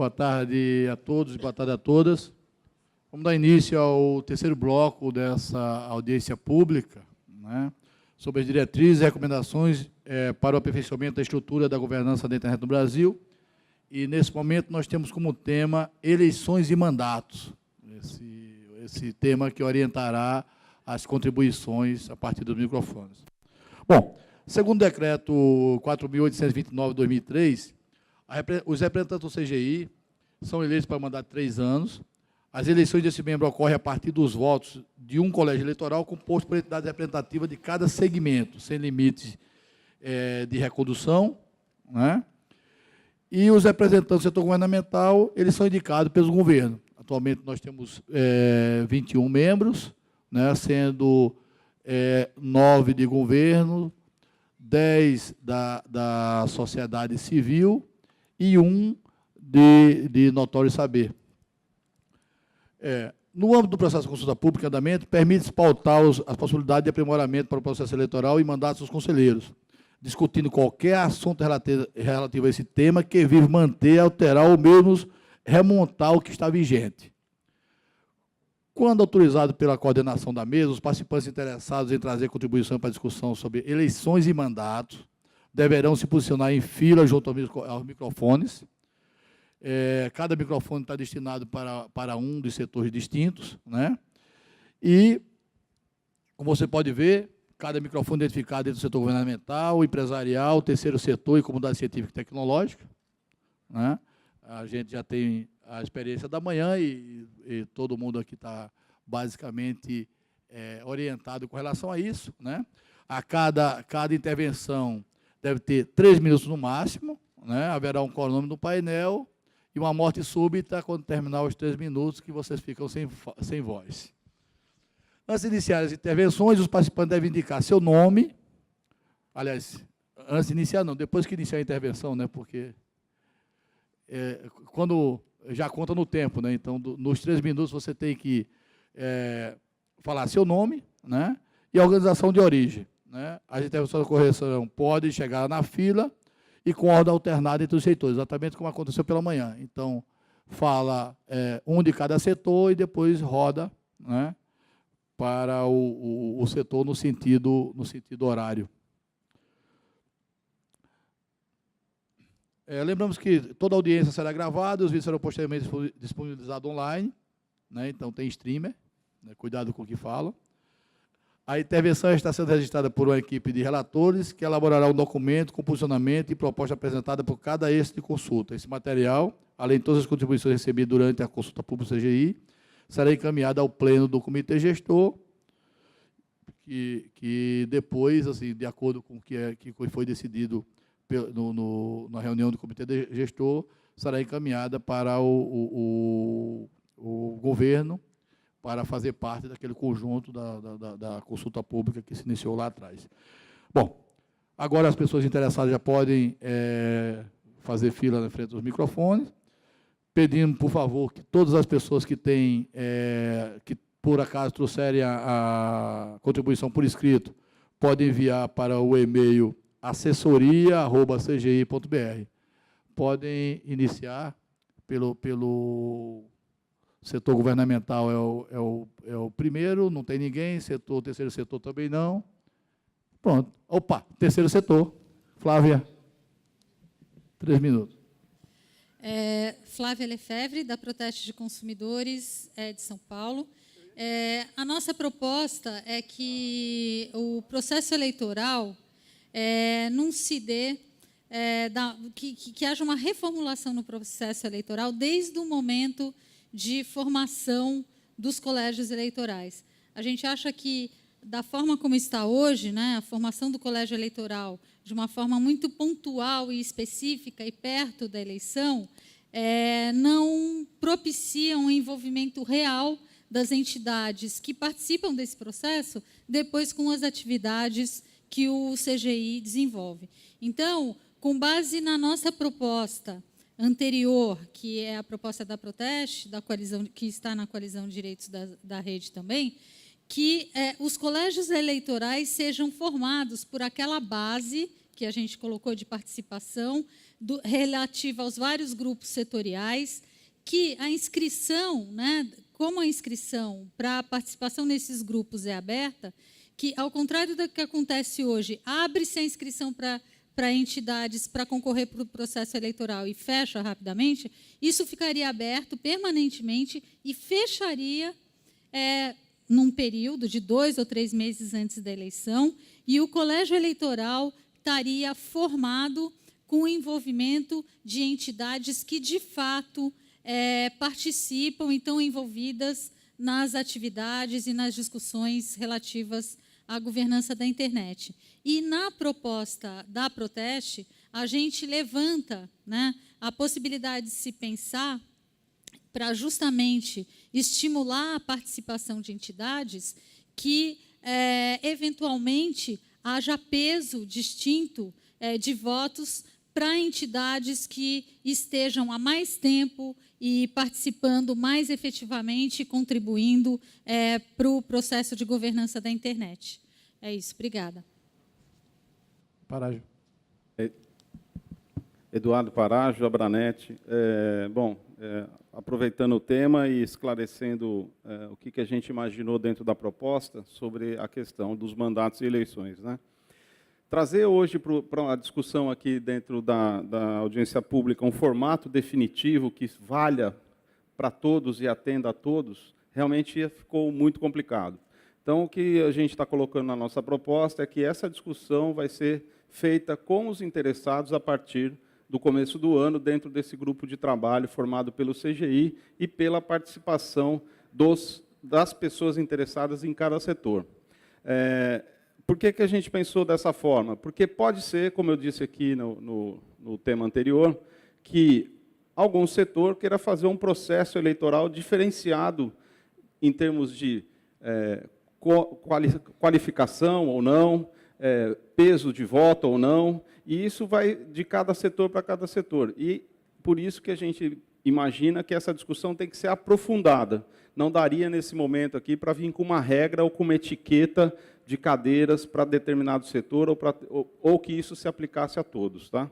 Boa tarde a todos e boa tarde a todas. Vamos dar início ao terceiro bloco dessa audiência pública, né, sobre as diretrizes e recomendações para o aperfeiçoamento da estrutura da governança da internet no Brasil. E, nesse momento, nós temos como tema eleições e mandatos. Esse tema que orientará as contribuições a partir dos microfones. Bom, segundo o decreto 4.829 de 2003, os representantes do CGI são eleitos para mandato de 3 anos. As eleições desse membro ocorrem a partir dos votos de um colégio eleitoral composto por entidade representativa de cada segmento, sem limites de recondução, né? E os representantes do setor governamental, eles são indicados pelo governo. Atualmente, nós temos 21 membros, né, sendo 9 de governo, 10 da sociedade civil e 1 de notório saber. No âmbito do processo de consulta pública em andamento, permite-se pautar as possibilidades de aprimoramento para o processo eleitoral e mandatos dos conselheiros, discutindo qualquer assunto relativo a esse tema que vise manter, alterar ou mesmo remontar o que está vigente. Quando autorizado pela coordenação da mesa, os participantes interessados em trazer contribuição para a discussão sobre eleições e mandatos deverão se posicionar em fila junto aos microfones. Cada microfone está destinado para um dos setores distintos, né? E, como você pode ver, cada microfone identificado dentro do setor governamental, empresarial, terceiro setor e comunidade científica e tecnológica, né? A gente já tem a experiência da manhã e todo mundo aqui está basicamente orientado com relação a isso, né? Cada intervenção deve ter 3 minutos no máximo, né? Haverá um cronômetro no painel e uma morte súbita quando terminar os 3 minutos, que vocês ficam sem voz. Antes de iniciar as intervenções, os participantes devem indicar seu nome. Aliás, antes de iniciar, não, depois que iniciar a intervenção, né? Porque quando já conta no tempo, né? Então, nos 3 minutos, você tem que falar seu nome, né? E a organização de origem, né? As intervenções da correção podem chegar na fila e com ordem alternada entre os setores, exatamente como aconteceu pela manhã. Então, fala um de cada setor e depois roda, né, para o setor no sentido horário. Lembramos que toda audiência será gravada, os vídeos serão posteriormente disponibilizados online, né, então tem streamer, né, cuidado com o que falam. A intervenção está sendo registrada por uma equipe de relatores que elaborará um documento com posicionamento e proposta apresentada por cada eixo de consulta. Esse material, além de todas as contribuições recebidas durante a consulta pública CGI, será encaminhada ao pleno do comitê gestor, que depois, assim, de acordo com o que foi decidido na reunião do comitê gestor, será encaminhada para o governo, para fazer parte daquele conjunto da consulta pública que se iniciou lá atrás. Bom, agora as pessoas interessadas já podem fazer fila na frente dos microfones, pedindo, por favor, que todas as pessoas que por acaso trouxerem a contribuição por escrito, podem enviar para o e-mail assessoria@cgi.br. Podem iniciar pelo setor governamental é o primeiro, não tem ninguém, terceiro setor também não. Pronto. Opa, terceiro setor. Flávia, 3 minutos. Flávia Lefebvre, da Proteste de Consumidores de São Paulo. A nossa proposta é que o processo eleitoral não se dê, que haja uma reformulação no processo eleitoral desde o momento de formação dos colégios eleitorais. A gente acha que, da forma como está hoje, né, a formação do colégio eleitoral, de uma forma muito pontual e específica e perto da eleição, não propicia um envolvimento real das entidades que participam desse processo, depois com as atividades que o CGI desenvolve. Então, com base na nossa proposta anterior, que é a proposta da Proteste, da coalizão, que está na Coalizão de Direitos da Rede também, que os colégios eleitorais sejam formados por aquela base que a gente colocou de participação, relativa aos vários grupos setoriais, que a inscrição, né, como a inscrição para a participação nesses grupos é aberta, que, ao contrário do que acontece hoje, abre-se a inscrição para entidades para concorrer para o processo eleitoral e fecha rapidamente, isso ficaria aberto permanentemente e fecharia num período de 2 ou 3 meses antes da eleição, e o colégio eleitoral estaria formado com o envolvimento de entidades que, de fato, participam e estão envolvidas nas atividades e nas discussões relativas à governança da internet. E, na proposta da Proteste, a gente levanta, né, a possibilidade de se pensar para justamente estimular a participação de entidades que, eventualmente, haja peso distinto de votos para entidades que estejam há mais tempo e participando mais efetivamente, contribuindo para o processo de governança da internet. É isso, obrigada. Parágio. Eduardo Parágio, Abranet. Aproveitando o tema e esclarecendo o que a gente imaginou dentro da proposta sobre a questão dos mandatos e eleições, né? Trazer hoje para a discussão aqui dentro da audiência pública um formato definitivo que valha para todos e atenda a todos, realmente ficou muito complicado. Então, o que a gente está colocando na nossa proposta é que essa discussão vai ser feita com os interessados a partir do começo do ano, dentro desse grupo de trabalho formado pelo CGI e pela participação das pessoas interessadas em cada setor. Por que a gente pensou dessa forma? Porque pode ser, como eu disse aqui no tema anterior, que algum setor queira fazer um processo eleitoral diferenciado em termos de qualificação ou não, peso de voto ou não, e isso vai de cada setor para cada setor. E por isso que a gente imagina que essa discussão tem que ser aprofundada. Não daria, nesse momento aqui, para vir com uma regra ou com uma etiqueta de cadeiras para determinado setor ou que isso se aplicasse a todos. Tá?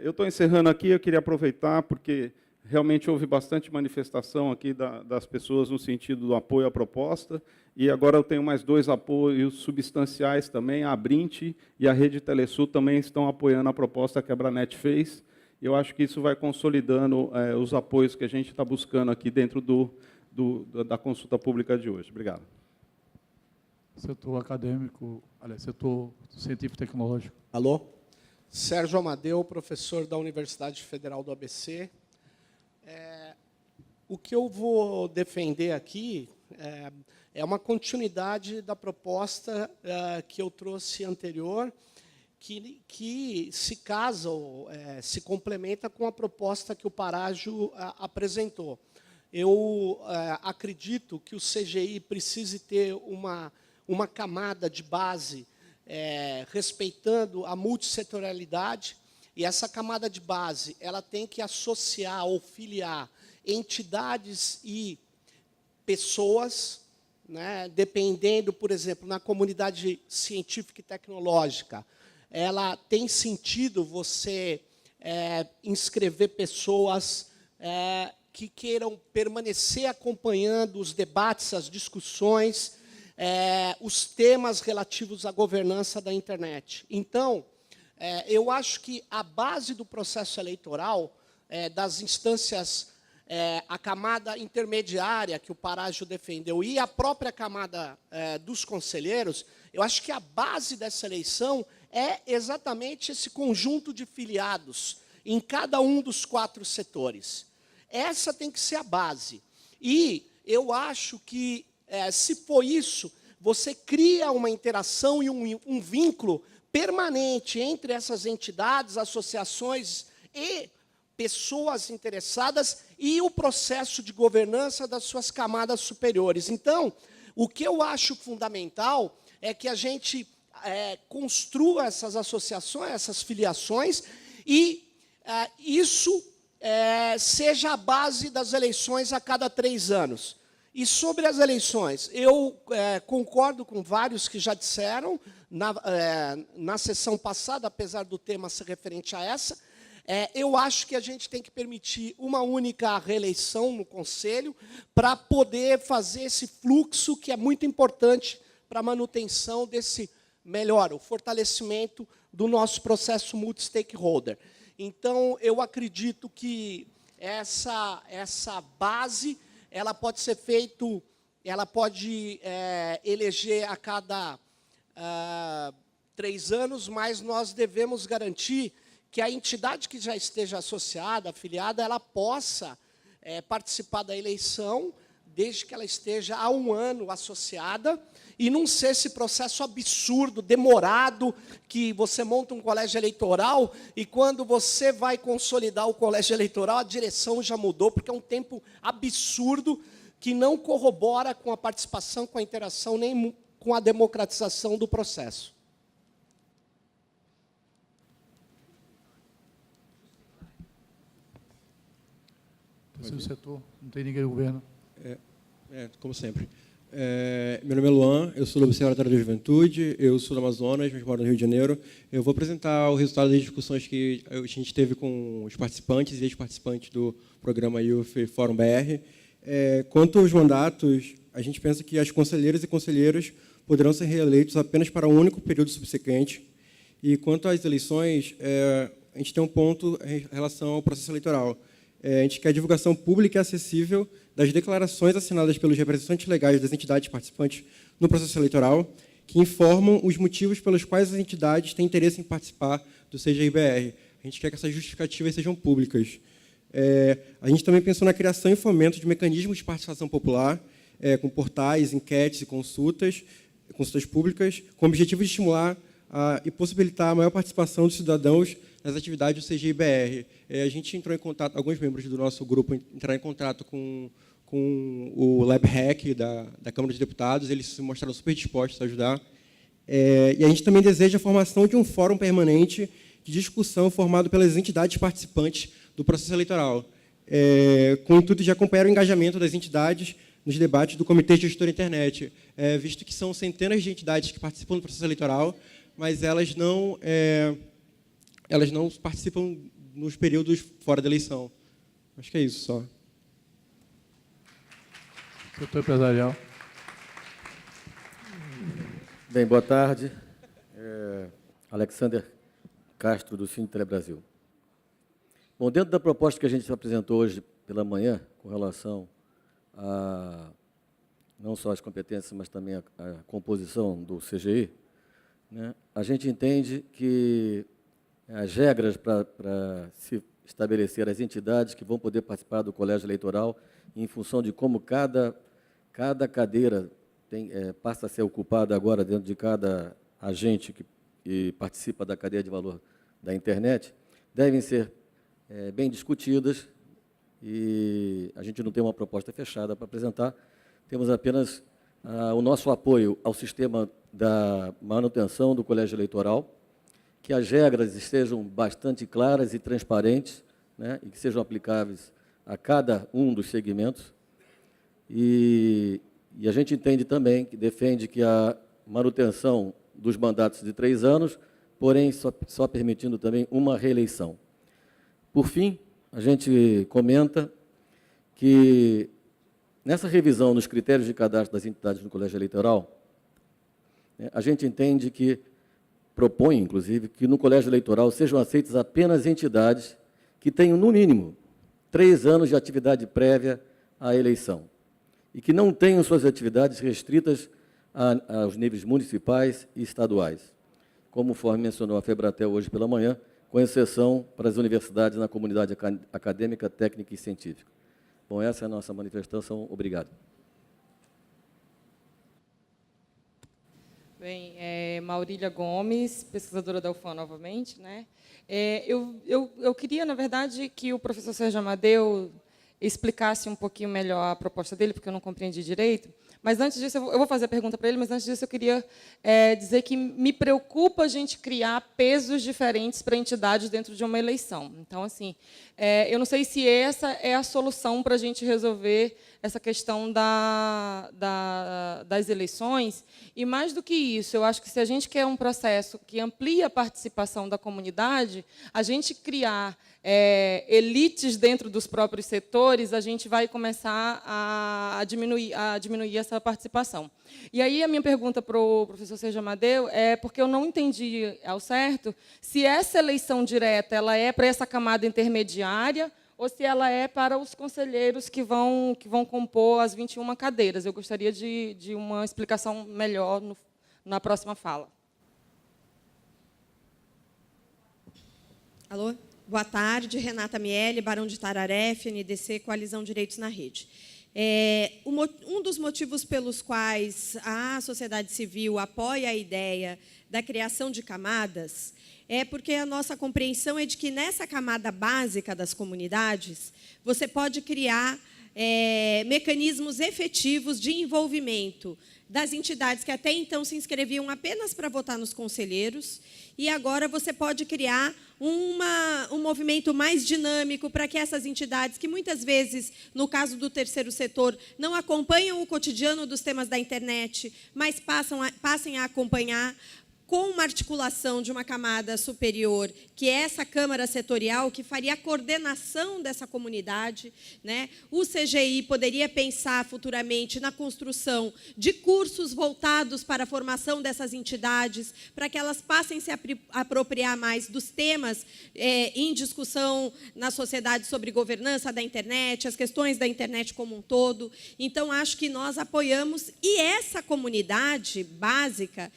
Eu estou encerrando aqui, eu queria aproveitar, porque realmente houve bastante manifestação aqui das pessoas no sentido do apoio à proposta, e agora eu tenho mais 2 apoios substanciais também, a Abrint e a Rede Telesul também estão apoiando a proposta que a Abranet fez. Eu acho que isso vai consolidando os apoios que a gente está buscando aqui dentro da consulta pública de hoje. Obrigado. Setor acadêmico, aliás, setor científico-tecnológico. Alô? Sérgio Amadeu, professor da Universidade Federal do ABC. O que eu vou defender aqui é uma continuidade da proposta que eu trouxe anterior, que se casa, se complementa com a proposta que o Parágio apresentou. Eu acredito que o CGI precise ter uma camada de base respeitando a multissetorialidade, e essa camada de base ela tem que associar ou filiar entidades e pessoas, né, dependendo, por exemplo, na comunidade científica e tecnológica, ela tem sentido você inscrever pessoas que queiram permanecer acompanhando os debates, as discussões, os temas relativos à governança da internet. Então, eu acho que a base do processo eleitoral, das instâncias, a camada intermediária que o Parágio defendeu e a própria camada dos conselheiros, eu acho que a base dessa eleição é exatamente esse conjunto de filiados em cada um dos 4 setores. Essa tem que ser a base. E eu acho que, se for isso, você cria uma interação e um vínculo permanente entre essas entidades, associações e pessoas interessadas e o processo de governança das suas camadas superiores. Então, o que eu acho fundamental é que a gente construa essas associações, essas filiações, e isso seja a base das eleições a cada 3 anos. E sobre as eleições, eu concordo com vários que já disseram na sessão passada, apesar do tema ser referente a essa. Eu acho que a gente tem que permitir uma única reeleição no Conselho para poder fazer esse fluxo que é muito importante para a manutenção desse, o fortalecimento do nosso processo multi-stakeholder. Então, eu acredito que essa base ela pode ser feito, ela pode eleger a cada 3 anos, mas nós devemos garantir que a entidade que já esteja associada, afiliada, ela possa participar da eleição, desde que ela esteja há 1 ano associada, e não ser esse processo absurdo, demorado, que você monta um colégio eleitoral, e quando você vai consolidar o colégio eleitoral, a direção já mudou, porque é um tempo absurdo, que não corrobora com a participação, com a interação, nem com a democratização do processo. Terceiro setor, não tem ninguém no governo. Como sempre. Meu nome é Luan, eu sou do Observatório da Juventude, eu sou do Amazonas, mas moro no Rio de Janeiro. Eu vou apresentar o resultado das discussões que a gente teve com os participantes e ex-participantes do programa Youth Forum BR. Quanto aos mandatos, a gente pensa que as conselheiras e conselheiros poderão ser reeleitos apenas para um único período subsequente. E quanto às eleições, a gente tem um ponto em relação ao processo eleitoral. A gente quer a divulgação pública e acessível das declarações assinadas pelos representantes legais das entidades participantes no processo eleitoral, que informam os motivos pelos quais as entidades têm interesse em participar do CGI-BR. A gente quer que essas justificativas sejam públicas. A gente também pensou na criação e fomento de mecanismos de participação popular, com portais, enquetes e consultas públicas, com o objetivo de estimular e possibilitar a maior participação dos cidadãos nas atividades do CGI-BR. A gente entrou em contato, alguns membros do nosso grupo entraram em contato com o LabHack da Câmara dos Deputados, eles se mostraram super dispostos a ajudar. E a gente também deseja a formação de um fórum permanente de discussão formado pelas entidades participantes do processo eleitoral, com o intuito de acompanhar o engajamento das entidades nos debates do Comitê Gestor Internet, visto que são centenas de entidades que participam do processo eleitoral, mas elas não participam nos períodos fora da eleição. Acho que é isso só. Setor empresarial. Bem, boa tarde. Alexander Castro, do Cine Telebrasil. Bom, dentro da proposta que a gente apresentou hoje pela manhã, com relação a não só as competências, mas também a composição do CGI, né, a gente entende que as regras para se estabelecer as entidades que vão poder participar do colégio eleitoral, em função de como cada cadeira passa a ser ocupada agora dentro de cada agente que participa da cadeia de valor da internet, devem ser bem discutidas, e a gente não tem uma proposta fechada para apresentar, temos apenas o nosso apoio ao sistema da manutenção do colégio eleitoral, que as regras estejam bastante claras e transparentes, né, e que sejam aplicáveis a cada um dos segmentos. E a gente entende também, que defende que a manutenção dos mandatos de 3 anos, porém só permitindo também uma reeleição. Por fim, a gente comenta que, nessa revisão nos critérios de cadastro das entidades no colégio eleitoral, a gente entende que, propõe, inclusive, que no colégio eleitoral sejam aceitas apenas entidades que tenham, no mínimo, 3 anos de atividade prévia à eleição e que não tenham suas atividades restritas aos níveis municipais e estaduais, conforme mencionou a Febratel hoje pela manhã, com exceção para as universidades na comunidade acadêmica, técnica e científica. Bom, essa é a nossa manifestação. Obrigado. Bem, Maurília Gomes, pesquisadora da UFAM novamente, né? Eu queria, na verdade, que o professor Sérgio Amadeu explicasse um pouquinho melhor a proposta dele, porque eu não compreendi direito. Mas, antes disso, eu vou fazer a pergunta para ele, mas, antes disso, eu queria dizer que me preocupa a gente criar pesos diferentes para entidades dentro de uma eleição. Então, assim, eu não sei se essa é a solução para a gente resolver essa questão das eleições. E, mais do que isso, eu acho que se a gente quer um processo que amplie a participação da comunidade, a gente criar elites dentro dos próprios setores, a gente vai começar a diminuir essa participação. E aí a minha pergunta para o professor Sérgio Amadeu é porque eu não entendi ao certo se essa eleição direta ela é para essa camada intermediária ou se ela é para os conselheiros que vão compor as 21 cadeiras. Eu gostaria de uma explicação melhor na próxima fala. Alô? Boa tarde, Renata Miele, Barão de Tararé, FNDC, Coalizão Direitos na Rede. Um dos motivos pelos quais a sociedade civil apoia a ideia da criação de camadas é porque a nossa compreensão é de que, nessa camada básica das comunidades, você pode criar mecanismos efetivos de envolvimento das entidades que até então se inscreviam apenas para votar nos conselheiros, e agora você pode criar um movimento mais dinâmico para que essas entidades, que muitas vezes, no caso do terceiro setor, não acompanham o cotidiano dos temas da internet, mas passem a acompanhar, com uma articulação de uma camada superior, que é essa Câmara Setorial, que faria a coordenação dessa comunidade, né? O CGI poderia pensar futuramente na construção de cursos voltados para a formação dessas entidades, para que elas passem a se apropriar mais dos temas em discussão na sociedade sobre governança da internet, as questões da internet como um todo. Então, acho que nós apoiamos, e essa comunidade básica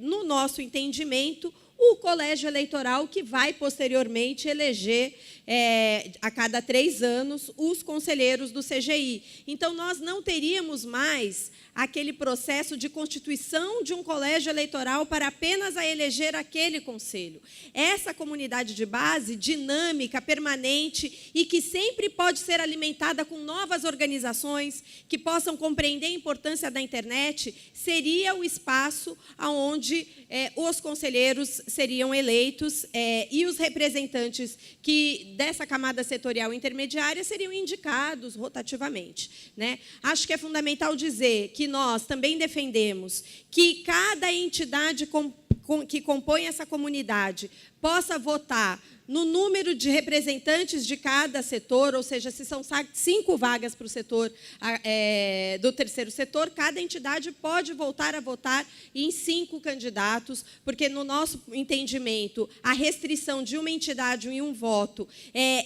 no nosso entendimento, o colégio eleitoral que vai, posteriormente, eleger, a cada 3 anos, os conselheiros do CGI. Então, nós não teríamos mais aquele processo de constituição de um colégio eleitoral para apenas a eleger aquele conselho. Essa comunidade de base, dinâmica, permanente, e que sempre pode ser alimentada com novas organizações que possam compreender a importância da internet, seria o espaço onde os conselheiros seriam eleitos e os representantes dessa camada setorial intermediária seriam indicados rotativamente, né? Acho que é fundamental dizer que nós também defendemos que cada entidade que compõe essa comunidade possa votar no número de representantes de cada setor, ou seja, se são 5 vagas para o setor do terceiro setor, cada entidade pode voltar a votar em 5 candidatos, porque, no nosso entendimento, a restrição de uma entidade em um voto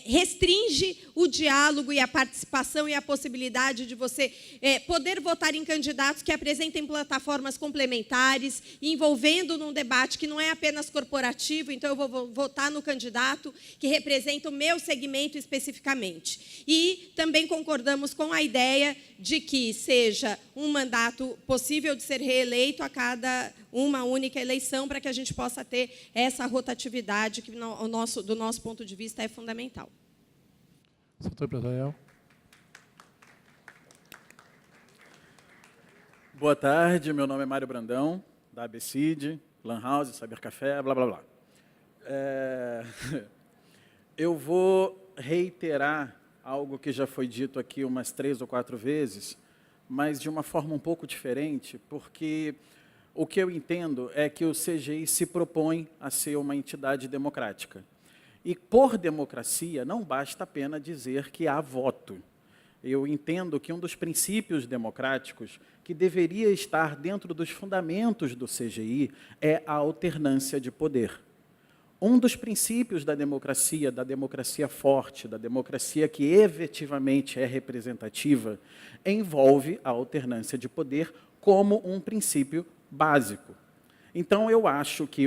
restringe o diálogo e a participação e a possibilidade de você poder votar em candidatos que apresentem plataformas complementares, envolvendo num debate que não é apenas corporativo, então eu vou votar no candidato que representa o meu segmento especificamente. E também concordamos com a ideia de que seja um mandato possível de ser reeleito a cada uma única eleição, para que a gente possa ter essa rotatividade que, do nosso ponto de vista, é fundamental. Setor empresarial. Boa tarde, meu nome é Mário Brandão, da ABCID, Lan House, Cyber Café, blá, blá, blá. Eu vou reiterar algo que já foi dito aqui umas 3 ou 4 vezes, mas de uma forma um pouco diferente, porque o que eu entendo é que o CGI se propõe a ser uma entidade democrática. E, por democracia, não basta apenas dizer que há voto. Eu entendo que um dos princípios democráticos que deveria estar dentro dos fundamentos do CGI é a alternância de poder. Um dos princípios da democracia forte, da democracia que efetivamente é representativa, envolve a alternância de poder como um princípio básico. Então, eu acho que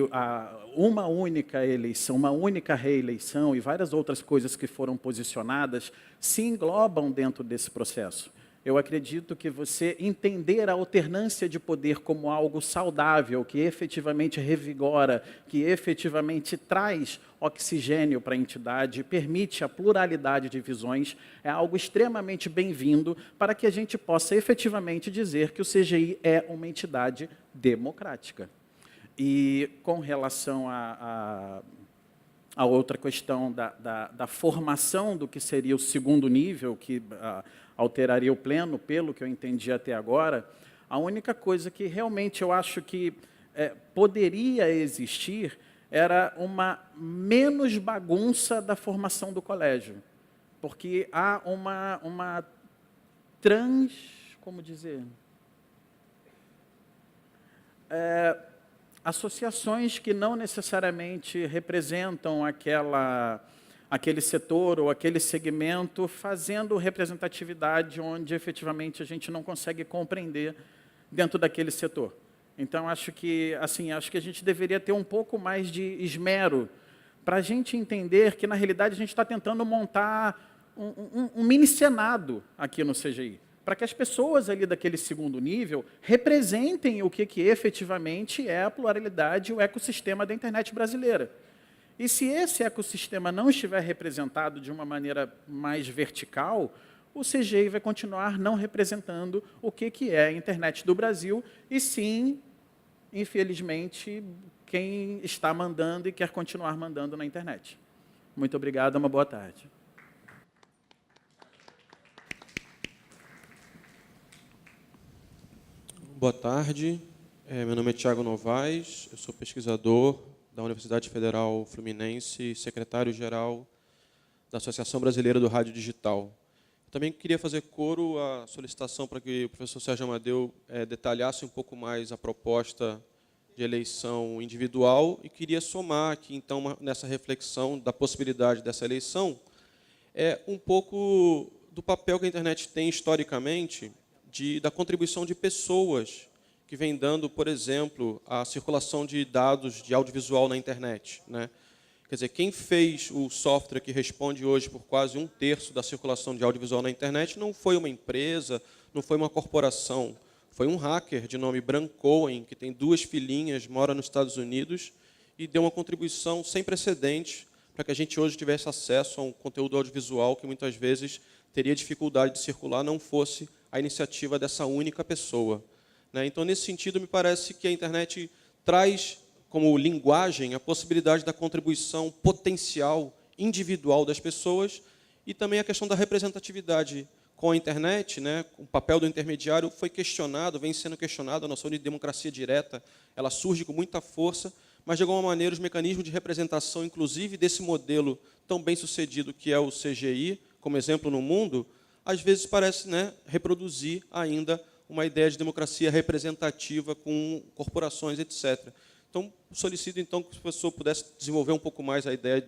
uma única eleição, uma única reeleição e várias outras coisas que foram posicionadas se englobam dentro desse processo. Eu acredito que você entender a alternância de poder como algo saudável, que efetivamente revigora, que efetivamente traz oxigênio para a entidade, permite a pluralidade de visões, é algo extremamente bem-vindo para que a gente possa efetivamente dizer que o CGI é uma entidade democrática. E com relação a outra questão da formação do que seria o segundo nível, que alteraria o pleno, pelo que eu entendi até agora. A única coisa que realmente eu acho que poderia existir era uma menos bagunça da formação do colégio, porque há uma como dizer, associações que não necessariamente representam aquele setor ou aquele segmento, fazendo representatividade onde efetivamente a gente não consegue compreender dentro daquele setor. Então, acho que a gente deveria ter um pouco mais de esmero para a gente entender que, na realidade, a gente está tentando montar um mini Senado aqui no CGI, para que as pessoas ali daquele segundo nível representem o que efetivamente é a pluralidade e o ecossistema da internet brasileira. E se esse ecossistema não estiver representado de uma maneira mais vertical, o CGI vai continuar não representando o que é a internet do Brasil, e sim, infelizmente, quem está mandando e quer continuar mandando na internet. Muito obrigado, uma boa tarde. Boa tarde, meu nome é Tiago Novaes, eu sou pesquisador da Universidade Federal Fluminense e secretário-geral da Associação Brasileira do Rádio Digital. Também queria fazer coro à solicitação para que o professor Sérgio Amadeu detalhasse um pouco mais a proposta de eleição individual e queria somar aqui, então, nessa reflexão da possibilidade dessa eleição, um pouco do papel que a internet tem historicamente da contribuição de pessoas que vem dando, por exemplo, a circulação de dados de audiovisual na internet, né? Quer dizer, quem fez o software que responde hoje por quase 1/3 da circulação de audiovisual na internet não foi uma empresa, não foi uma corporação, foi um hacker de nome Bran Cohen, que tem 2 filhinhas, mora nos Estados Unidos, e deu uma contribuição sem precedentes para que a gente hoje tivesse acesso a um conteúdo audiovisual que muitas vezes teria dificuldade de circular, não fosse a iniciativa dessa única pessoa. Então, nesse sentido, me parece que a internet traz como linguagem a possibilidade da contribuição potencial individual das pessoas e também a questão da representatividade com a internet, né? O papel do intermediário foi questionado, vem sendo questionado, a noção de democracia direta, ela surge com muita força, mas, de alguma maneira, os mecanismos de representação, inclusive desse modelo tão bem sucedido que é o CGI, como exemplo no mundo, às vezes parece, né, reproduzir ainda uma ideia de democracia representativa com corporações, etc. Então, solicito então que o professor pudesse desenvolver um pouco mais a ideia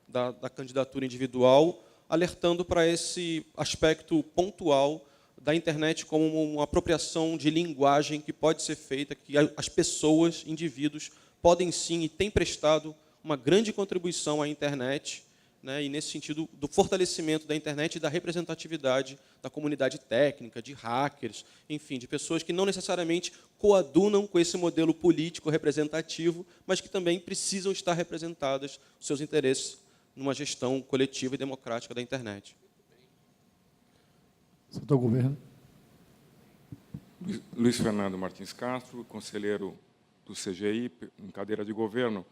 da candidatura individual, alertando para esse aspecto pontual da internet como uma apropriação de linguagem que pode ser feita, que as pessoas, indivíduos, podem sim e têm prestado uma grande contribuição à internet, né, e, nesse sentido, do fortalecimento da internet e da representatividade da comunidade técnica, de hackers, enfim, de pessoas que não necessariamente coadunam com esse modelo político representativo, mas que também precisam estar representadas os seus interesses numa gestão coletiva e democrática da internet. Setor Governo. Luiz Fernando Martins Castro, conselheiro do CGI, em cadeira de governo.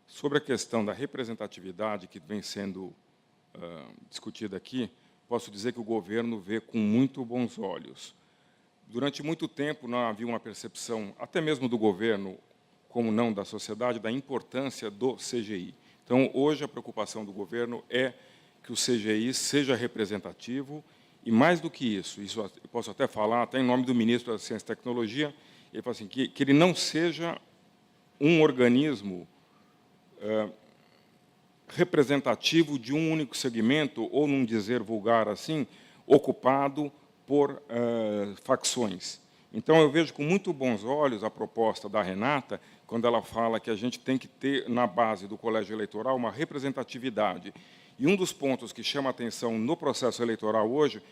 Sobre a questão da representatividade que vem sendo discutida aqui, posso dizer que o governo vê com muito bons olhos. Durante muito tempo não havia uma percepção, até mesmo do governo, como não da sociedade, da importância do CGI. Então, hoje, a preocupação do governo é que o CGI seja representativo e, mais do que isso eu posso até falar, até em nome do ministro da Ciência e Tecnologia, ele fala assim, que ele não seja um organismo representativo de um único segmento, ou, num dizer vulgar assim, ocupado por facções. Então, eu vejo com muito bons olhos a proposta da Renata, quando ela fala que a gente tem que ter, na base do colégio eleitoral, uma representatividade. E um dos pontos que chama a atenção no processo eleitoral hoje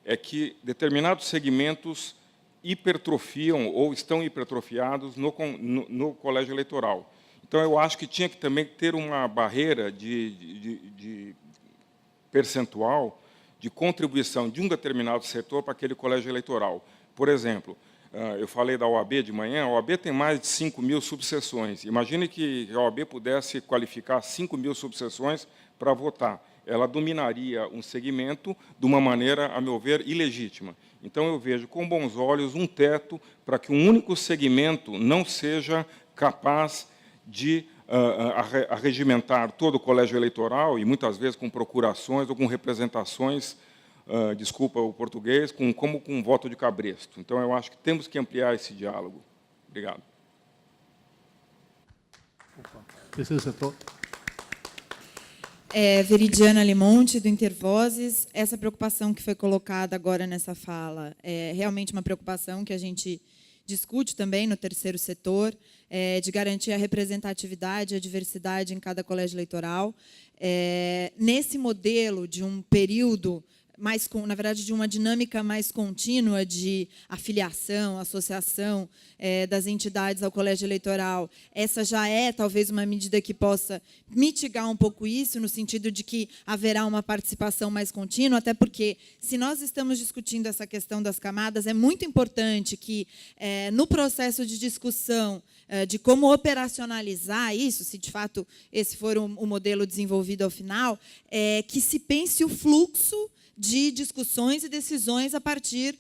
é que determinados segmentos hipertrofiam ou estão hipertrofiados no colégio eleitoral. Então, eu acho que tinha que também ter uma barreira de percentual de contribuição de um determinado setor para aquele colégio eleitoral. Por exemplo, Eu falei da OAB de manhã, a OAB tem mais de 5.000 subseções. Imagine que a OAB pudesse qualificar 5.000 subseções para votar. Ela dominaria um segmento de uma maneira, a meu ver, ilegítima. Então, eu vejo com bons olhos um teto para que um único segmento não seja capaz de arregimentar todo o colégio eleitoral, e muitas vezes com procurações ou com representações, desculpa o português, como com voto de cabresto. Então, eu acho que temos que ampliar esse diálogo. Obrigado. Terceiro setor. Veridiana Limonte, do Intervozes. Essa preocupação que foi colocada agora nessa fala é realmente uma preocupação que a gente discute também no terceiro setor, de garantir a representatividade e a diversidade em cada colégio eleitoral. Nesse modelo de um período na verdade, de uma dinâmica mais contínua de afiliação, associação das entidades ao colégio eleitoral, essa já é, talvez, uma medida que possa mitigar um pouco isso, no sentido de que haverá uma participação mais contínua, até porque, se nós estamos discutindo essa questão das camadas, é muito importante que, no processo de discussão de como operacionalizar isso, se, de fato, esse for o modelo desenvolvido ao final, que se pense o fluxo de discussões e decisões a partir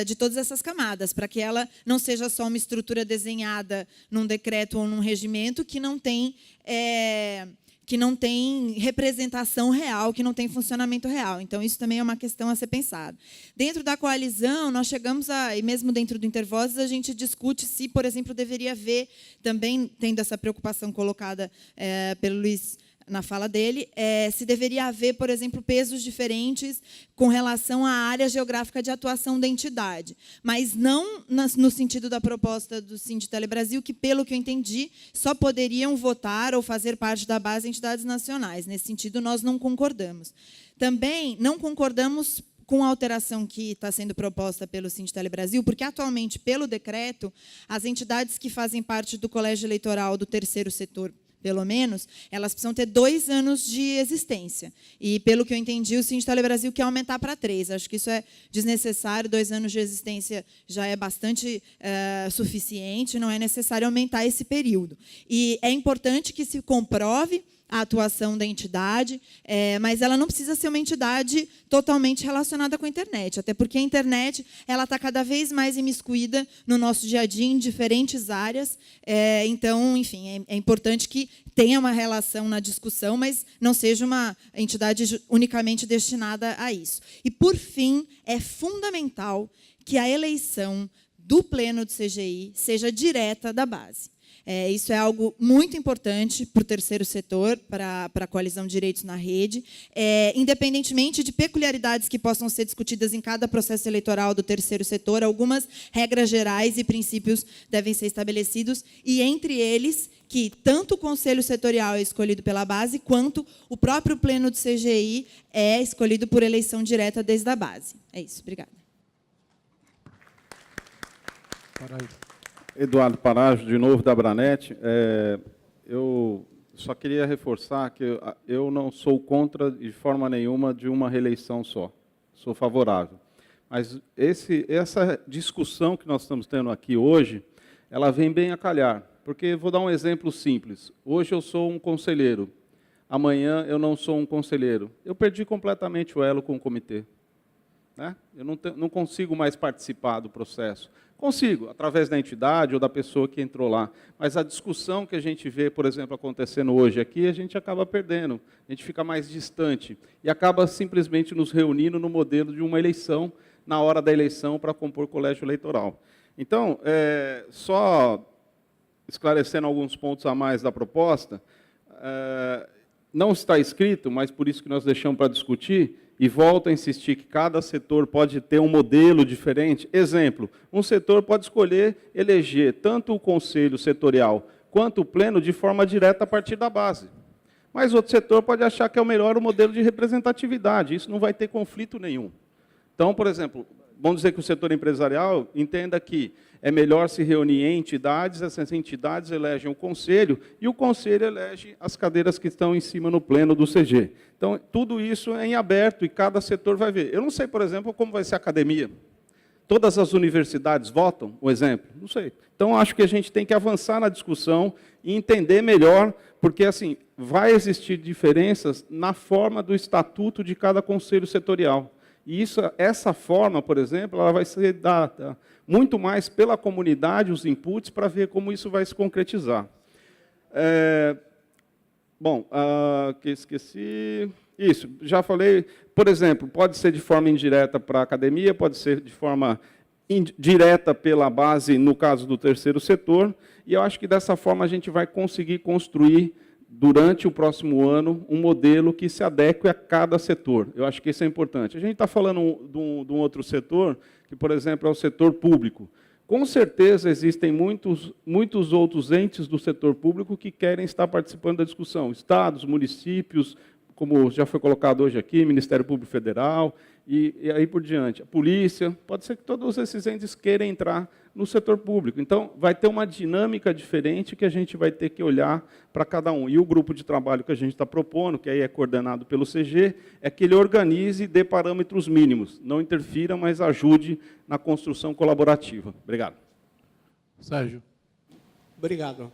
de todas essas camadas, para que ela não seja só uma estrutura desenhada num decreto ou num regimento que não tem representação real, que não tem funcionamento real. Então, isso também é uma questão a ser pensada. Dentro da coalizão, nós chegamos e mesmo dentro do Intervozes, a gente discute se, por exemplo, deveria haver, também tendo essa preocupação colocada pelo Luiz na fala dele, se deveria haver, por exemplo, pesos diferentes com relação à área geográfica de atuação da entidade, mas não no sentido da proposta do Sinditele Brasil, que, pelo que eu entendi, só poderiam votar ou fazer parte da base entidades nacionais. Nesse sentido, nós não concordamos. Também não concordamos com a alteração que está sendo proposta pelo Sinditele Brasil, porque, atualmente, pelo decreto, as entidades que fazem parte do colégio eleitoral do terceiro setor, pelo menos, elas precisam ter 2 anos de existência. E, pelo que eu entendi, o Sinditele Brasil quer aumentar para 3. Acho que isso é desnecessário, 2 anos de existência já é bastante suficiente, não é necessário aumentar esse período. E é importante que se comprove a atuação da entidade, mas ela não precisa ser uma entidade totalmente relacionada com a internet, até porque a internet está cada vez mais imiscuída no nosso dia a dia, em diferentes áreas. Então, enfim, é importante que tenha uma relação na discussão, mas não seja uma entidade unicamente destinada a isso. E, por fim, é fundamental que a eleição do Pleno do CGI seja direta da base. Isso é algo muito importante para o terceiro setor, para a coalizão de direitos na rede, independentemente de peculiaridades que possam ser discutidas em cada processo eleitoral do terceiro setor, algumas regras gerais e princípios devem ser estabelecidos, e entre eles que tanto o Conselho Setorial é escolhido pela base, quanto o próprio Pleno do CGI é escolhido por eleição direta desde a base. É isso. Obrigada. Eduardo Parajo, de novo, da Abranet. Eu só queria reforçar que eu não sou contra, de forma nenhuma, de uma reeleição só. Sou favorável. Mas essa discussão que nós estamos tendo aqui hoje, ela vem bem a calhar. Porque, vou dar um exemplo simples. Hoje eu sou um conselheiro. Amanhã eu não sou um conselheiro. Eu perdi completamente o elo com o comitê. Né? Eu não consigo mais participar do processo. Consigo, através da entidade ou da pessoa que entrou lá. Mas a discussão que a gente vê, por exemplo, acontecendo hoje aqui, a gente acaba perdendo. A gente fica mais distante. E acaba simplesmente nos reunindo no modelo de uma eleição, na hora da eleição, para compor colégio eleitoral. Então, só esclarecendo alguns pontos a mais da proposta, não está escrito, mas por isso que nós deixamos para discutir, e volto a insistir que cada setor pode ter um modelo diferente. Exemplo, um setor pode escolher eleger tanto o conselho setorial quanto o pleno de forma direta a partir da base. Mas outro setor pode achar que é o melhor o modelo de representatividade. Isso não vai ter conflito nenhum. Então, por exemplo, vamos dizer que o setor empresarial entenda que é melhor se reunir em entidades, essas entidades elegem o conselho, e o conselho elege as cadeiras que estão em cima no pleno do CG. Então, tudo isso é em aberto, e cada setor vai ver. Eu não sei, por exemplo, como vai ser a academia. Todas as universidades votam, um exemplo? Não sei. Então, acho que a gente tem que avançar na discussão e entender melhor, porque assim, vai existir diferenças na forma do estatuto de cada conselho setorial. E essa forma, por exemplo, ela vai ser dada muito mais pela comunidade, os inputs, para ver como isso vai se concretizar. Bom, que esqueci... Isso, já falei, por exemplo, pode ser de forma indireta para a academia, pode ser de forma direta pela base, no caso do terceiro setor, e eu acho que dessa forma a gente vai conseguir construir, durante o próximo ano, um modelo que se adeque a cada setor. Eu acho que isso é importante. A gente está falando de um outro setor, que, por exemplo, é o setor público. Com certeza existem muitos outros entes do setor público que querem estar participando da discussão. Estados, municípios, como já foi colocado hoje aqui, Ministério Público Federal, e aí por diante. A polícia, pode ser que todos esses entes queiram entrar no setor público. Então, vai ter uma dinâmica diferente que a gente vai ter que olhar para cada um. E o grupo de trabalho que a gente está propondo, que aí é coordenado pelo CG, é que ele organize e dê parâmetros mínimos. Não interfira, mas ajude na construção colaborativa. Obrigado. Sérgio. Obrigado.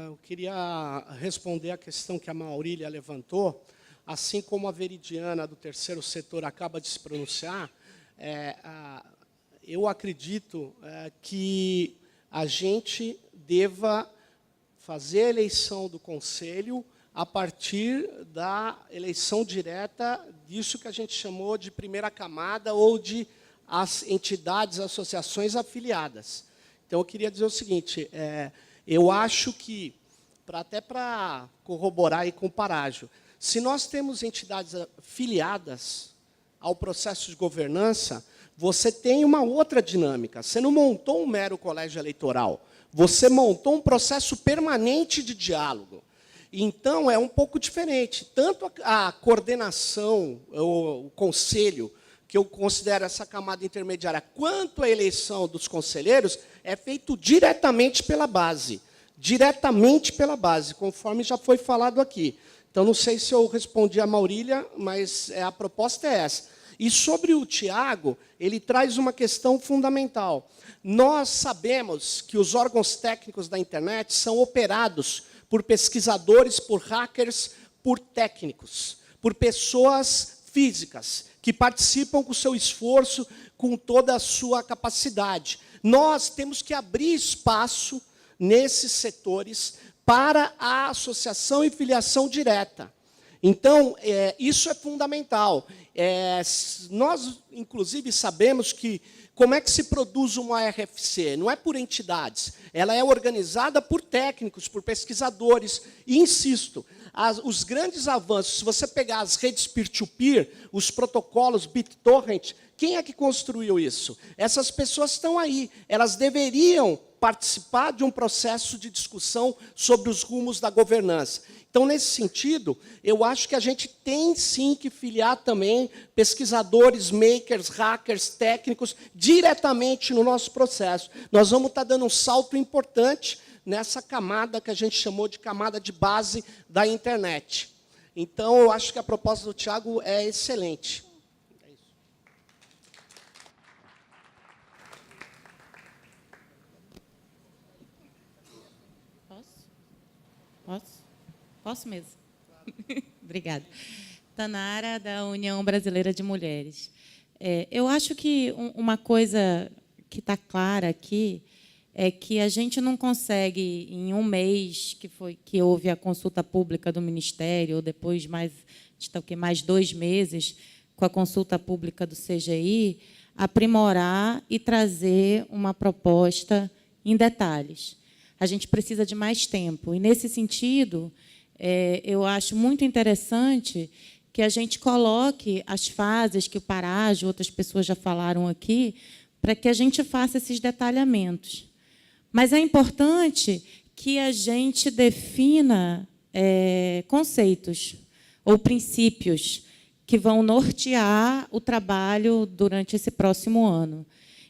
Eu queria responder a questão que a Maurília levantou, assim como a Veridiana, do terceiro setor, acaba de se pronunciar. Eu acredito que a gente deva fazer a eleição do Conselho a partir da eleição direta disso que a gente chamou de primeira camada ou de as entidades, associações afiliadas. Então, eu queria dizer o seguinte, eu acho que, até para corroborar e com parágio, se nós temos entidades filiadas ao processo de governança, você tem uma outra dinâmica. Você não montou um mero colégio eleitoral, você montou um processo permanente de diálogo. Então, é um pouco diferente. Tanto a coordenação, o conselho, que eu considero essa camada intermediária, quanto a eleição dos conselheiros, é feito diretamente pela base. Diretamente pela base, conforme já foi falado aqui. Então, não sei se eu respondi a Maurília, mas a proposta é essa. E sobre o Tiago, ele traz uma questão fundamental. Nós sabemos que os órgãos técnicos da internet são operados por pesquisadores, por hackers, por técnicos, por pessoas físicas, que participam com o seu esforço, com toda a sua capacidade. Nós temos que abrir espaço nesses setores para a associação e filiação direta. Então, isso é fundamental. Nós, inclusive, sabemos que como é que se produz uma RFC? Não é por entidades, ela é organizada por técnicos, por pesquisadores. E, insisto, os grandes avanços, se você pegar as redes peer-to-peer, os protocolos BitTorrent, quem é que construiu isso? Essas pessoas estão aí, elas deveriam participar de um processo de discussão sobre os rumos da governança. Então, nesse sentido, eu acho que a gente tem, sim, que filiar também pesquisadores, makers, hackers, técnicos, diretamente no nosso processo. Nós vamos estar dando um salto importante nessa camada que a gente chamou de camada de base da internet. Então, eu acho que a proposta do Tiago é excelente. Posso mesmo? Obrigada. Tanara, da União Brasileira de Mulheres. Eu acho que uma coisa que está clara aqui é que a gente não consegue, em um mês que houve a consulta pública do Ministério, ou depois mais 2 meses, com a consulta pública do CGI, aprimorar e trazer uma proposta em detalhes. A gente precisa de mais tempo. E, nesse sentido, eu acho muito interessante que a gente coloque as fases que o Parágio, outras pessoas já falaram aqui, para que a gente faça esses detalhamentos. Mas é importante que a gente defina conceitos ou princípios que vão nortear o trabalho durante esse próximo ano.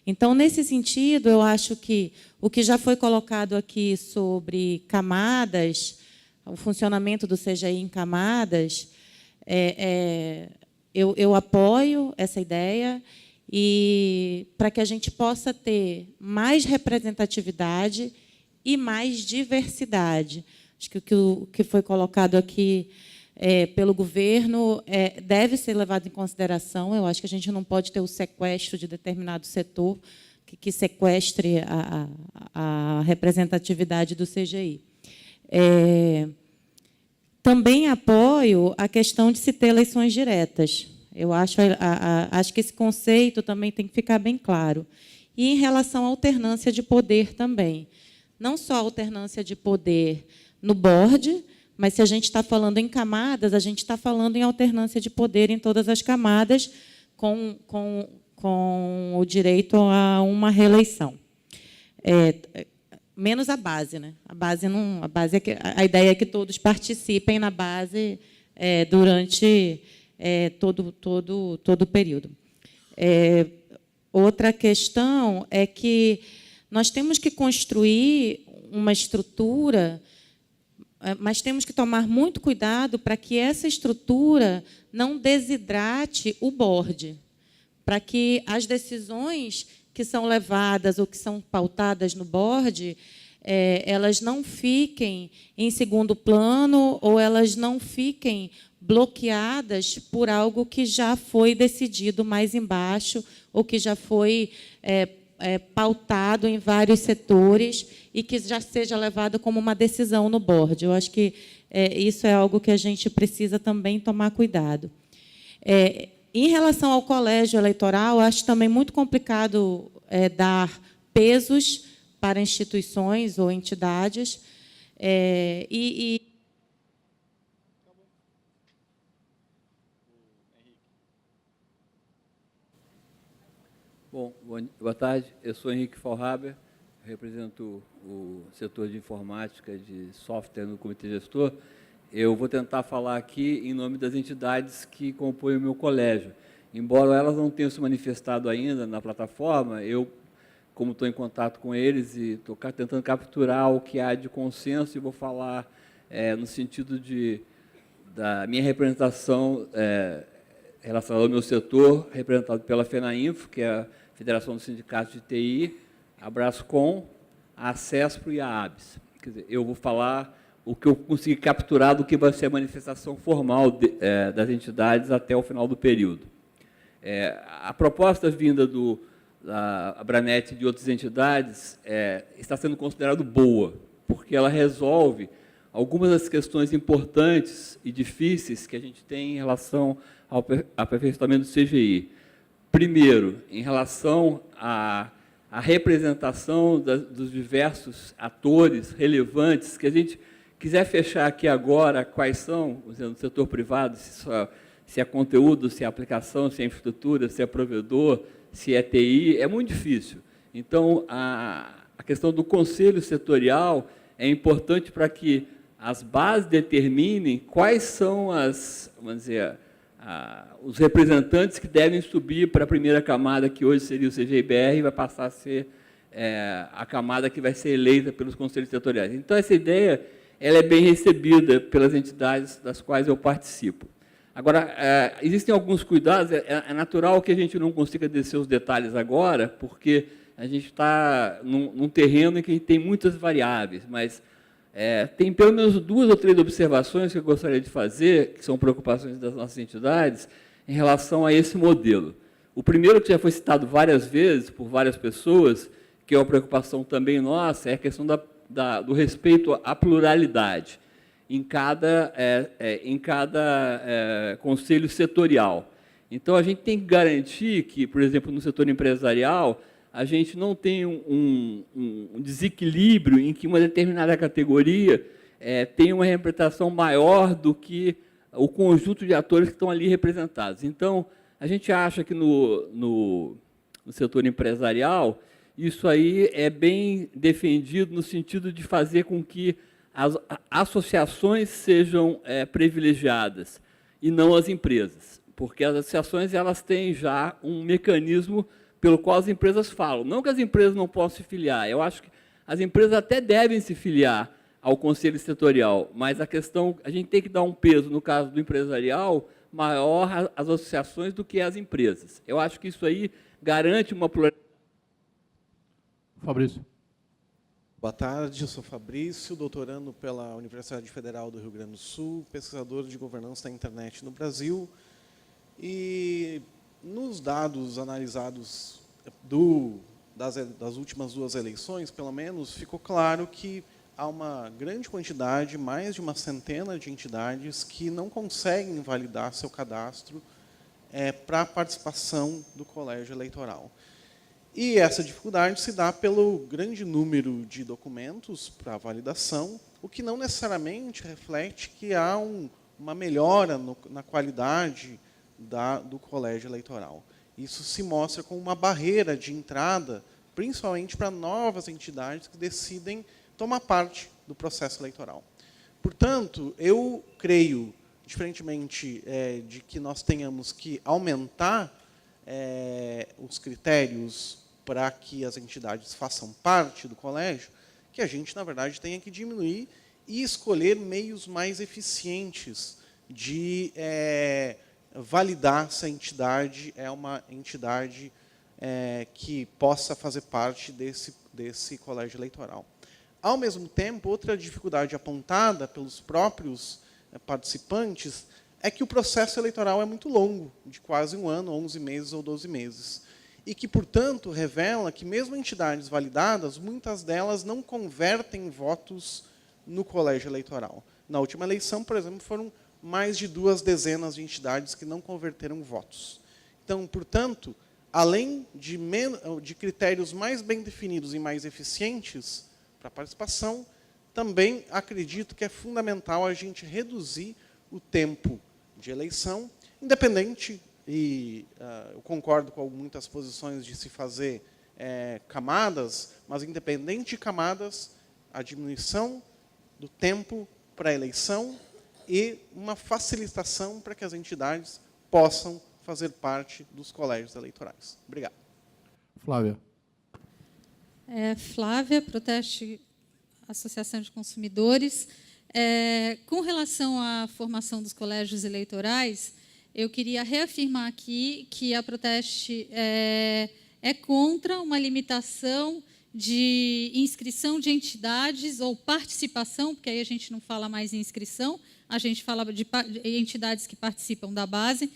Então, nesse sentido, eu acho que o que já foi colocado aqui sobre camadas, o funcionamento do CGI em camadas, eu apoio essa ideia e para que a gente possa ter mais representatividade e mais diversidade. Acho que o que foi colocado aqui pelo governo deve ser levado em consideração. Eu acho que a gente não pode ter o sequestro de determinado setor que sequestre a representatividade do CGI. Também apoio a questão de se ter eleições diretas. Eu acho que esse conceito também tem que ficar bem claro. E em relação à alternância de poder também. Não só a alternância de poder no board, mas se a gente está falando em camadas, a gente está falando em alternância de poder em todas as camadas, com o direito a uma reeleição. Menos a base, né? A base não, a ideia é que todos participem na base durante todo o período. Outra questão é que nós temos que construir uma estrutura, mas temos que tomar muito cuidado para que essa estrutura não desidrate o board, para que as decisões que são levadas ou que são pautadas no board, elas não fiquem em segundo plano ou elas não fiquem bloqueadas por algo que já foi decidido mais embaixo ou que já foi pautado em vários setores e que já seja levado como uma decisão no board. Eu acho que isso é algo que a gente precisa também tomar cuidado. Em relação ao colégio eleitoral, acho também muito complicado dar pesos para instituições ou entidades. Bom, boa tarde. Eu sou Henrique Forraber, represento o setor de informática de software no Comitê Gestor. Eu vou tentar falar aqui em nome das entidades que compõem o meu colégio. Embora elas não tenham se manifestado ainda na plataforma, eu, como estou em contato com eles e estou tentando capturar o que há de consenso, e vou falar no sentido da minha representação relacionada ao meu setor, representado pela FENAINFO, que é a Federação dos Sindicatos de TI, a Brascom, a ACESPRO e a ABS. Quer dizer, eu vou falar o que eu consegui capturar do que vai ser a manifestação formal das entidades até o final do período. A proposta vinda da Abranet e de outras entidades está sendo considerada boa, porque ela resolve algumas das questões importantes e difíceis que a gente tem em relação ao aperfeiçoamento do CGI. Primeiro, em relação à representação dos diversos atores relevantes, que a gente quiser fechar aqui agora quais são, no setor privado, se é conteúdo, se é aplicação, se é infraestrutura, se é provedor, se é TI, é muito difícil. Então, a questão do conselho setorial é importante para que as bases determinem quais são os representantes que devem subir para a primeira camada, que hoje seria o CGIBR, e vai passar a ser a camada que vai ser eleita pelos conselhos setoriais. Então, essa ideia ela é bem recebida pelas entidades das quais eu participo. Agora, existem alguns cuidados, é natural que a gente não consiga descer os detalhes agora, porque a gente está num terreno em que tem muitas variáveis, mas tem pelo menos 2 ou 3 observações que eu gostaria de fazer, que são preocupações das nossas entidades, em relação a esse modelo. O primeiro, que já foi citado várias vezes por várias pessoas, que é uma preocupação também nossa, é a questão do respeito à pluralidade em cada conselho setorial. Então, a gente tem que garantir que, por exemplo, no setor empresarial, a gente não tem um desequilíbrio em que uma determinada categoria tem uma representação maior do que o conjunto de atores que estão ali representados. Então, a gente acha que no setor empresarial, isso aí é bem defendido no sentido de fazer com que as associações sejam privilegiadas e não as empresas, porque as associações elas têm já um mecanismo pelo qual as empresas falam. Não que as empresas não possam se filiar, eu acho que as empresas até devem se filiar ao conselho setorial, mas a gente tem que dar um peso, no caso do empresarial, maior às associações do que às empresas. Eu acho que isso aí garante uma pluralidade. Fabrício. Boa tarde, eu sou Fabrício, doutorando pela Universidade Federal do Rio Grande do Sul, pesquisador de governança da internet no Brasil. E nos dados analisados das últimas 2 eleições, pelo menos, ficou claro que há uma grande quantidade, mais de uma centena de entidades que não conseguem validar seu cadastro para a participação do colégio eleitoral. E essa dificuldade se dá pelo grande número de documentos para validação, o que não necessariamente reflete que há uma melhora na qualidade do colégio eleitoral. Isso se mostra como uma barreira de entrada, principalmente para novas entidades que decidem tomar parte do processo eleitoral. Portanto, eu creio, diferentemente de que nós tenhamos que aumentar os critérios para que as entidades façam parte do colégio, que a gente, na verdade, tenha que diminuir e escolher meios mais eficientes de validar se a entidade é uma entidade que possa fazer parte desse colégio eleitoral. Ao mesmo tempo, outra dificuldade apontada pelos próprios participantes é que o processo eleitoral é muito longo, de quase 1 ano, 11 meses ou 12 meses. E que, portanto, revela que, mesmo entidades validadas, muitas delas não convertem votos no colégio eleitoral. Na última eleição, por exemplo, foram mais de 2 dezenas de entidades que não converteram votos. Então, portanto, além de critérios mais bem definidos e mais eficientes para a participação, também acredito que é fundamental a gente reduzir o tempo de eleição, independente, e eu concordo com muitas posições de se fazer camadas, mas independente de camadas, a diminuição do tempo para a eleição e uma facilitação para que as entidades possam fazer parte dos colégios eleitorais. Obrigado. Flávia. Flávia, Proteste Associação de Consumidores. Com relação à formação dos colégios eleitorais, eu queria reafirmar aqui que a Proteste é contra uma limitação de inscrição de entidades ou participação, porque aí a gente não fala mais em inscrição, a gente fala de entidades que participam da base,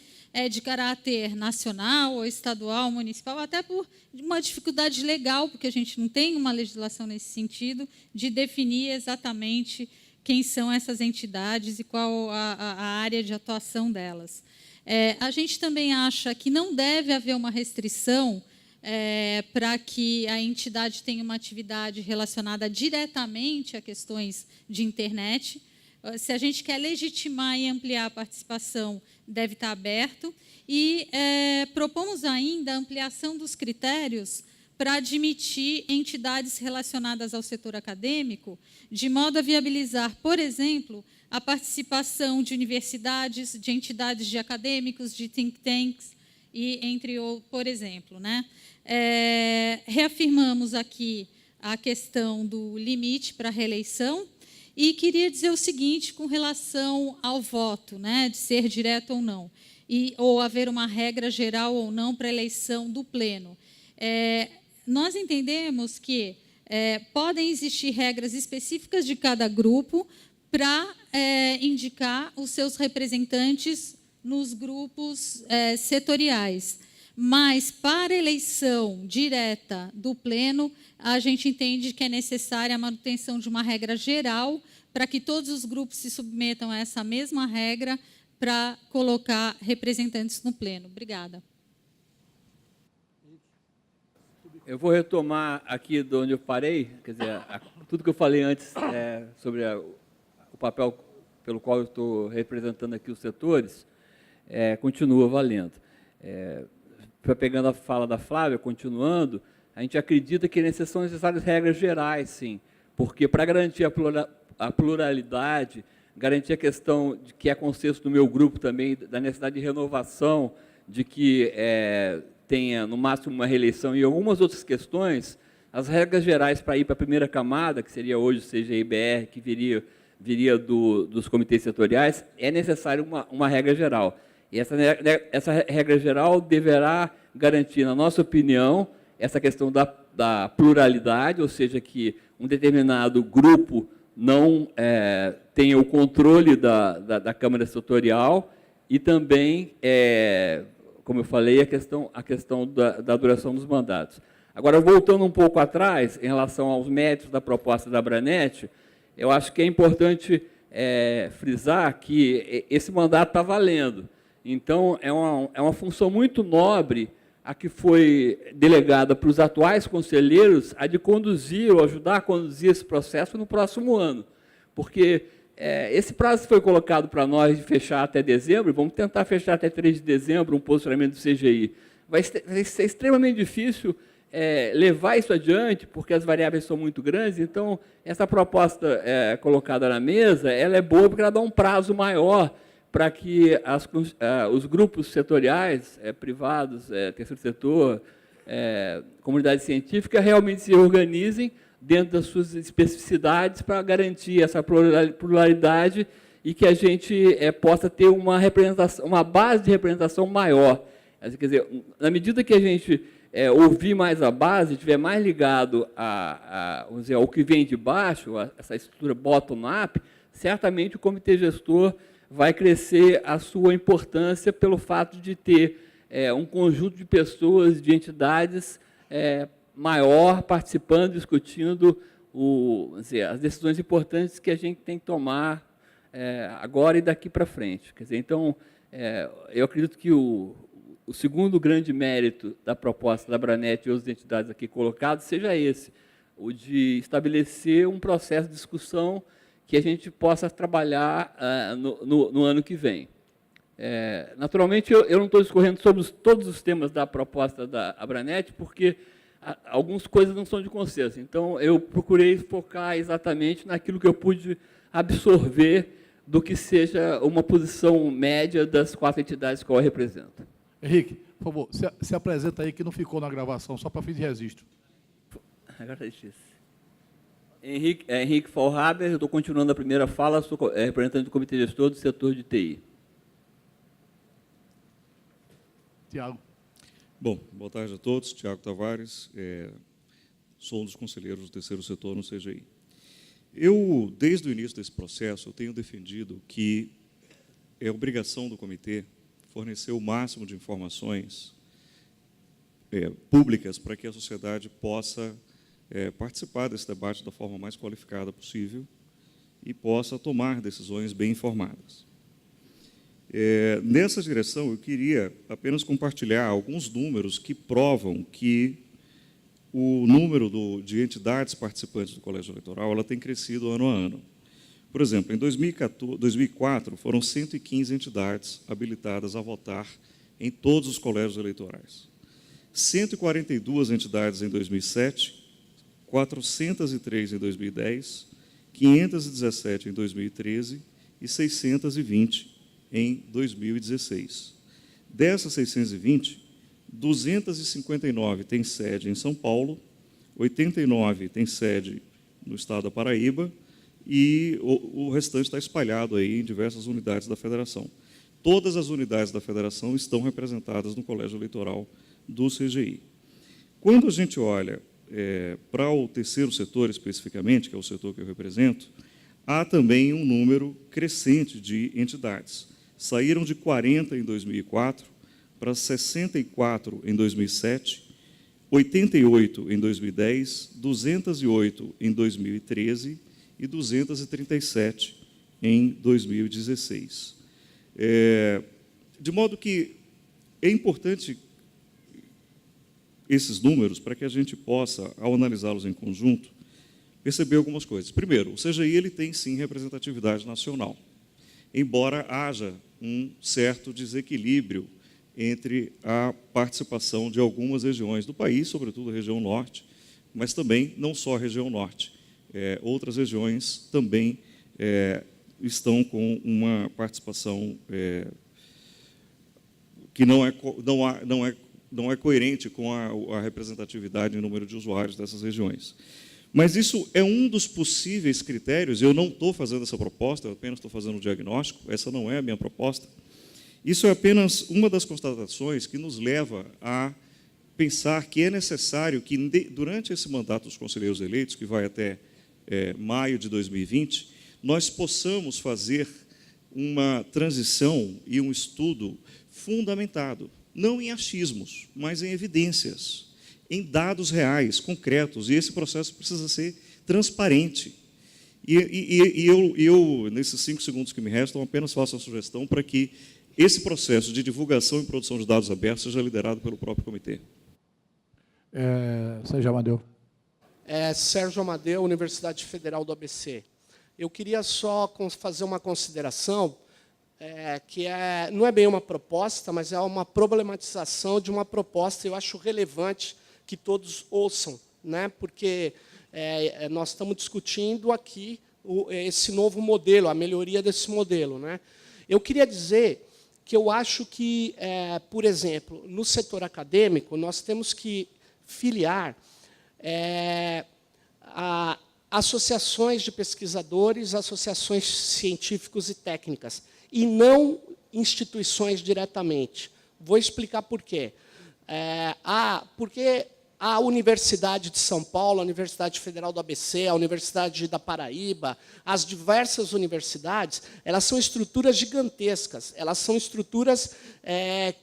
de caráter nacional ou estadual, municipal, até por uma dificuldade legal, porque a gente não tem uma legislação nesse sentido, de definir exatamente quem são essas entidades e qual a área de atuação delas. A gente também acha que não deve haver uma restrição para que a entidade tenha uma atividade relacionada diretamente a questões de internet. Se a gente quer legitimar e ampliar a participação, deve estar aberto. E propomos ainda a ampliação dos critérios para admitir entidades relacionadas ao setor acadêmico, de modo a viabilizar, por exemplo, a participação de universidades, de entidades de acadêmicos, de think tanks, e entre outros, por exemplo. Reafirmamos aqui a questão do limite para a reeleição. E queria dizer o seguinte, com relação ao voto, de ser direto ou não, ou haver uma regra geral ou não para a eleição do pleno. Nós entendemos que podem existir regras específicas de cada grupo para indicar os seus representantes nos grupos setoriais. Mas, para a eleição direta do pleno, a gente entende que é necessária a manutenção de uma regra geral para que todos os grupos se submetam a essa mesma regra para colocar representantes no pleno. Obrigada. Eu vou retomar aqui de onde eu parei, quer dizer, tudo que eu falei antes sobre o papel pelo qual eu estou representando aqui os setores, continua valendo. Pegando a fala da Flávia, continuando, a gente acredita que são necessárias regras gerais, sim, porque para garantir a pluralidade, garantir a questão de que é consenso do meu grupo também, da necessidade de renovação, de que tenha, no máximo, uma reeleição e algumas outras questões, as regras gerais para ir para a primeira camada, que seria hoje o CGI-BR, que viria dos comitês setoriais, é necessário uma regra geral. E essa regra geral deverá garantir, na nossa opinião, essa questão da pluralidade, ou seja, que um determinado grupo não tenha o controle da Câmara Setorial e também, como eu falei, a questão da duração dos mandatos. Agora, voltando um pouco atrás, em relação aos méritos da proposta da Abranet, eu acho que é importante frisar que esse mandato está valendo. Então, é uma função muito nobre a que foi delegada para os atuais conselheiros a de conduzir ou ajudar a conduzir esse processo no próximo ano. Porque esse prazo foi colocado para nós de fechar até dezembro, vamos tentar fechar até 3 de dezembro um posicionamento do CGI. Vai ser extremamente difícil levar isso adiante, porque as variáveis são muito grandes. Então, essa proposta colocada na mesa, ela é boa porque ela dá um prazo maior para que os grupos setoriais, privados, terceiro setor, comunidade científica, realmente se organizem dentro das suas especificidades para garantir essa pluralidade e que a gente possa ter uma base de representação maior. Quer dizer, na medida que a gente ouvir mais a base, estiver mais ligado vamos dizer, ao que vem de baixo, essa estrutura bottom-up, certamente o comitê gestor vai crescer a sua importância pelo fato de ter um conjunto de pessoas, de entidades maior participando, discutindo as decisões importantes que a gente tem que tomar agora e daqui para frente. Quer dizer, então, eu acredito que o segundo grande mérito da proposta da Abranet e outras entidades aqui colocadas seja esse, o de estabelecer um processo de discussão que a gente possa trabalhar no ano que vem. Naturalmente, eu não estou discorrendo sobre todos os temas da proposta da Abranet, porque algumas coisas não são de consenso. Então, eu procurei focar exatamente naquilo que eu pude absorver do que seja uma posição média das 4 entidades que eu represento. Henrique, por favor, se apresenta aí que não ficou na gravação, só para fins de registro. Agora é isso. Henrique Faulhaber, eu estou continuando a primeira fala, sou representante do Comitê Gestor do setor de TI. Tiago. Bom, boa tarde a todos. Tiago Tavares, sou um dos conselheiros do terceiro setor no CGI. Eu, desde o início desse processo, eu tenho defendido que é obrigação do comitê fornecer o máximo de informações públicas para que a sociedade possa participar desse debate da forma mais qualificada possível e possa tomar decisões bem informadas. Nessa direção, eu queria apenas compartilhar alguns números que provam que o número de entidades participantes do colégio eleitoral ela tem crescido ano a ano. Por exemplo, em 2004, foram 115 entidades habilitadas a votar em todos os colégios eleitorais. 142 entidades em 2007, 403 em 2010, 517 em 2013 e 620 em 2016. Dessas 620, 259 têm sede em São Paulo, 89 têm sede no estado da Paraíba e o restante está espalhado aí em diversas unidades da federação. Todas as unidades da federação estão representadas no colégio eleitoral do CGI. Quando a gente olha para o terceiro setor especificamente, que é o setor que eu represento, há também um número crescente de entidades. Saíram de 40 em 2004 para 64 em 2007, 88 em 2010, 208 em 2013 e 237 em 2016. De modo que é importante esses números para que a gente possa, ao analisá-los em conjunto, perceber algumas coisas. Primeiro, o CGI ele tem, sim, representatividade nacional, embora haja um certo desequilíbrio entre a participação de algumas regiões do país, sobretudo a região norte, mas também não só a região norte. Outras regiões também estão com uma participação que não é coerente com a representatividade em número de usuários dessas regiões. Mas isso é um dos possíveis critérios. Eu não estou fazendo essa proposta, eu apenas estou fazendo um diagnóstico, essa não é a minha proposta. Isso é apenas uma das constatações que nos leva a pensar que é necessário que, durante esse mandato dos conselheiros eleitos, que vai até maio de 2020, nós possamos fazer uma transição e um estudo fundamentado, não em achismos, mas em evidências, em dados reais, concretos, e esse processo precisa ser transparente. E eu, nesses 5 segundos que me restam, apenas faço a sugestão para que esse processo de divulgação e produção de dados abertos seja liderado pelo próprio comitê. Sérgio Amadeu. Sérgio Amadeu, Universidade Federal do ABC. Eu queria só fazer uma consideração, que não é bem uma proposta, mas é uma problematização de uma proposta, eu acho relevante que todos ouçam, né? Porque nós estamos discutindo aqui esse novo modelo, a melhoria desse modelo, né? Eu queria dizer que eu acho que, por exemplo, no setor acadêmico, nós temos que filiar a associações de pesquisadores, associações científicos e técnicas, e não instituições diretamente. Vou explicar por quê. Porque a Universidade de São Paulo, a Universidade Federal do ABC, a Universidade da Paraíba, as diversas universidades, elas são estruturas gigantescas, elas são estruturas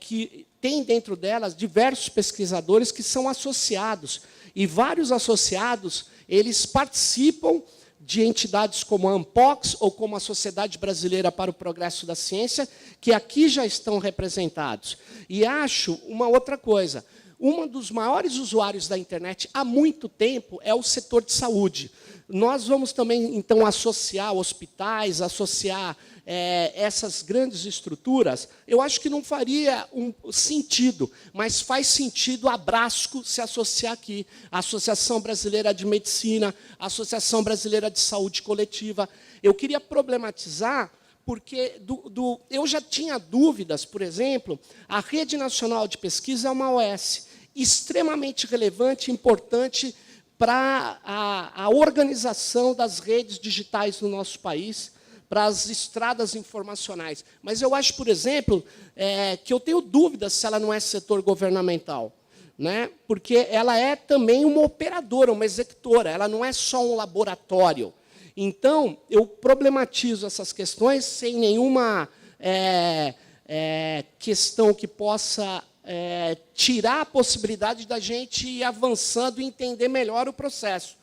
que têm dentro delas diversos pesquisadores que são associados, e vários associados eles participam de entidades como a ANPOX ou como a Sociedade Brasileira para o Progresso da Ciência, que aqui já estão representados. E acho uma outra coisa. Um dos maiores usuários da internet há muito tempo é o setor de saúde. Nós vamos também, então, associar hospitais, associar essas grandes estruturas. Eu acho que não faria sentido, mas faz sentido a Brasco se associar aqui, a Associação Brasileira de Medicina, a Associação Brasileira de Saúde Coletiva. Eu queria problematizar, porque eu já tinha dúvidas, por exemplo, a Rede Nacional de Pesquisa é uma OS extremamente relevante, importante para a organização das redes digitais no nosso país, para as estradas informacionais. Mas eu acho, por exemplo, que eu tenho dúvidas se ela não é setor governamental, né? Porque ela é também uma operadora, uma executora, ela não é só um laboratório. Então, eu problematizo essas questões sem nenhuma questão que possa tirar a possibilidade da gente ir avançando e entender melhor o processo.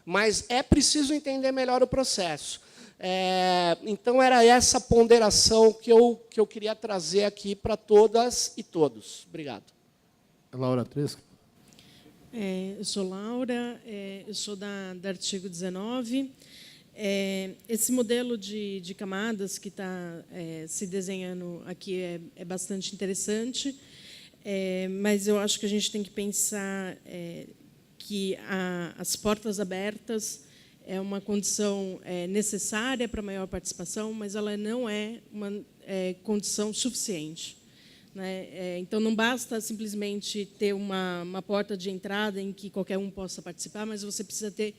Mas é preciso entender melhor o processo. Então, era essa ponderação que eu queria trazer aqui para todas e todos. Obrigado. Laura Tresca. Eu sou Laura, eu sou da Artigo 19. Esse modelo de camadas que está se desenhando aqui é bastante interessante, mas eu acho que a gente tem que pensar que as portas abertas é uma condição necessária para maior participação, mas ela não é uma condição suficiente, né? Então, não basta simplesmente ter uma porta de entrada em que qualquer um possa participar, mas você precisa ter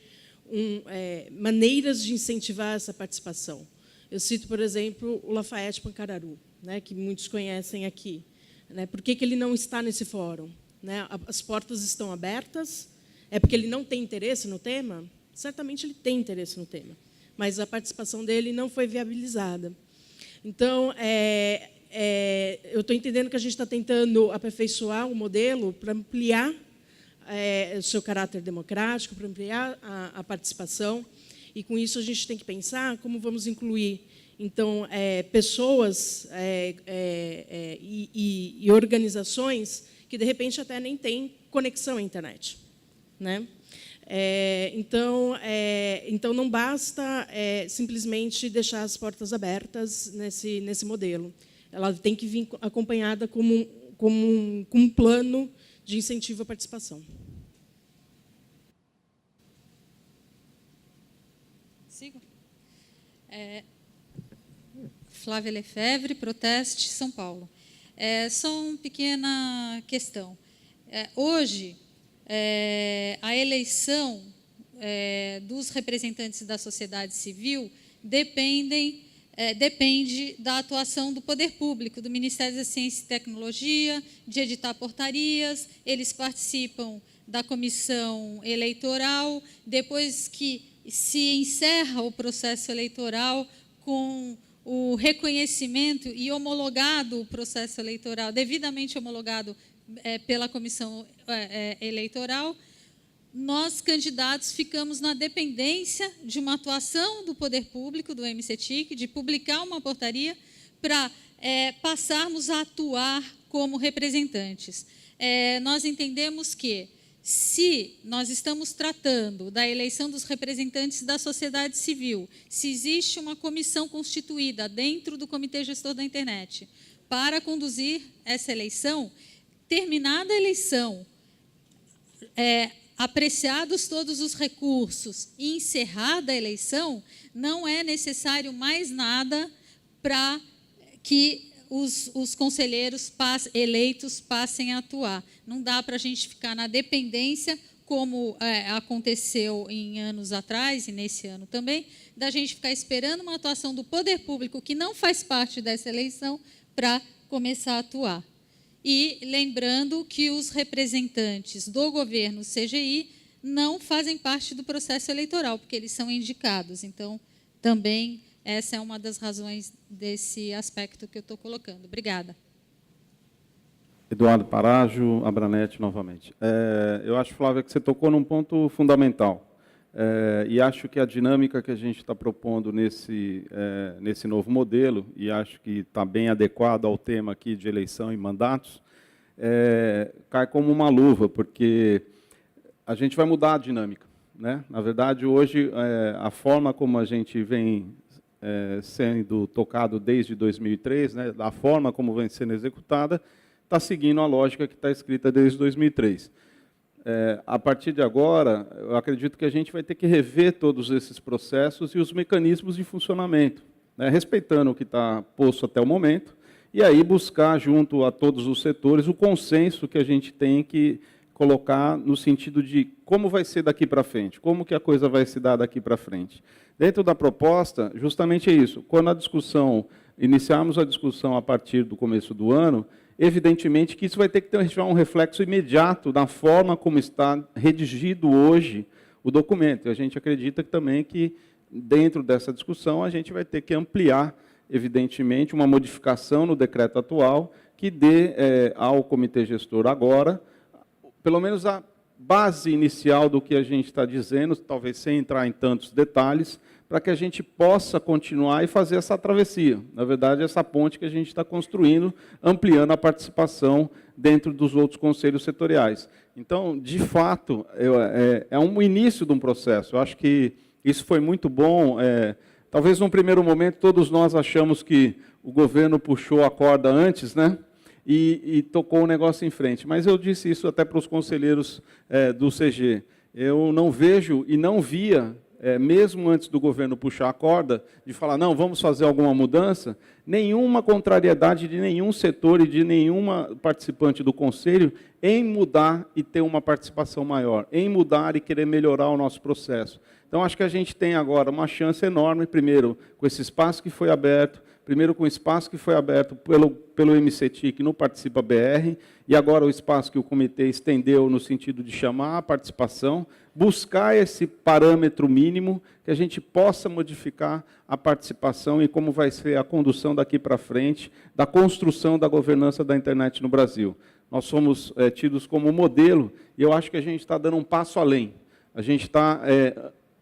maneiras de incentivar essa participação. Eu cito, por exemplo, o Lafayette Pancararu, né, que muitos conhecem aqui. Né? Por que ele não está nesse fórum? Né? As portas estão abertas? É porque ele não tem interesse no tema? Certamente ele tem interesse no tema, mas a participação dele não foi viabilizada. Então, eu estou entendendo que a gente está tentando aperfeiçoar o modelo para ampliar o seu caráter democrático, para ampliar a participação, e, com isso, a gente tem que pensar como vamos incluir, então, pessoas e organizações que, de repente, até nem têm conexão à internet, né? Então, não basta simplesmente deixar as portas abertas nesse modelo. Ela tem que vir acompanhada com um plano de incentivo à participação. Sigo. Flávia Lefebvre, Proteste, São Paulo. Só uma pequena questão. Hoje, a eleição dos representantes da sociedade civil dependem depende da atuação do poder público, do Ministério da Ciência e Tecnologia, de editar portarias, eles participam da comissão eleitoral, depois que se encerra o processo eleitoral com o reconhecimento e homologado o processo eleitoral, devidamente homologado pela comissão eleitoral, nós, candidatos, ficamos na dependência de uma atuação do poder público, do MCTIC, de publicar uma portaria para passarmos a atuar como representantes. Nós entendemos que, se nós estamos tratando da eleição dos representantes da sociedade civil, se existe uma comissão constituída dentro do Comitê Gestor da Internet para conduzir essa eleição, terminada a eleição, apreciados todos os recursos e encerrada a eleição, não é necessário mais nada para que os conselheiros eleitos passem a atuar. Não dá para a gente ficar na dependência, como aconteceu em anos atrás, e nesse ano também, da gente ficar esperando uma atuação do poder público que não faz parte dessa eleição para começar a atuar. E lembrando que os representantes do governo CGI não fazem parte do processo eleitoral, porque eles são indicados. Então, também essa é uma das razões desse aspecto que eu estou colocando. Obrigada. Eduardo Parágio, Abranet, novamente. Eu acho, Flávia, que você tocou num ponto fundamental. E acho que a dinâmica que a gente está propondo nesse novo modelo, e acho que está bem adequado ao tema aqui de eleição e mandatos, cai como uma luva, porque a gente vai mudar a dinâmica, né? Na verdade, hoje, a forma como a gente vem sendo tocado desde 2003, né, a forma como vem sendo executada, está seguindo a lógica que está escrita desde 2003. A partir de agora, eu acredito que a gente vai ter que rever todos esses processos e os mecanismos de funcionamento, né, respeitando o que está posto até o momento, e aí buscar, junto a todos os setores, o consenso que a gente tem que colocar no sentido de como vai ser daqui para frente, como que a coisa vai se dar daqui para frente. Dentro da proposta, justamente é isso. Quando iniciarmos a discussão a partir do começo do ano, evidentemente que isso vai ter que ter um reflexo imediato na forma como está redigido hoje o documento. E a gente acredita também que, dentro dessa discussão, a gente vai ter que ampliar, evidentemente, uma modificação no decreto atual que dê ao comitê gestor agora, pelo menos a base inicial do que a gente está dizendo, talvez sem entrar em tantos detalhes, para que a gente possa continuar e fazer essa travessia. Na verdade, essa ponte que a gente está construindo, ampliando a participação dentro dos outros conselhos setoriais. Então, de fato, é um início de um processo. Eu acho que isso foi muito bom. Talvez, num primeiro momento, todos nós achamos que o governo puxou a corda antes, né? E tocou o negócio em frente. Mas eu disse isso até para os conselheiros do CG. Eu não vejo e não via, mesmo antes do governo puxar a corda, de falar, não, vamos fazer alguma mudança, nenhuma contrariedade de nenhum setor e de nenhuma participante do Conselho em mudar e ter uma participação maior, em mudar e querer melhorar o nosso processo. Então, acho que a gente tem agora uma chance enorme, primeiro, com esse espaço que foi aberto, primeiro com o espaço que foi aberto pelo MCTIC no Participa BR, e agora o espaço que o comitê estendeu no sentido de chamar a participação, buscar esse parâmetro mínimo que a gente possa modificar a participação e como vai ser a condução daqui para frente da construção da governança da internet no Brasil. Nós somos tidos como modelo, e eu acho que a gente está dando um passo além. A gente está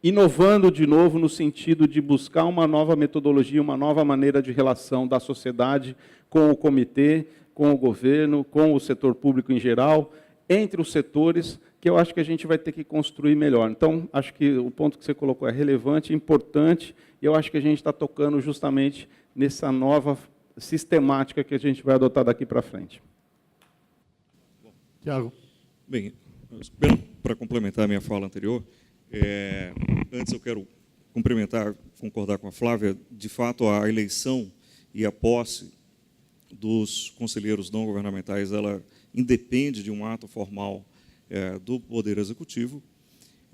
inovando de novo no sentido de buscar uma nova metodologia, uma nova maneira de relação da sociedade com o comitê, com o governo, com o setor público em geral, entre os setores, que eu acho que a gente vai ter que construir melhor. Então, acho que o ponto que você colocou é relevante, importante, e eu acho que a gente está tocando justamente nessa nova sistemática que a gente vai adotar daqui para frente. Tiago. Bem, para complementar a minha fala anterior, antes eu quero concordar com a Flávia, de fato a eleição e a posse dos conselheiros não governamentais, ela independe de um ato formal do Poder Executivo.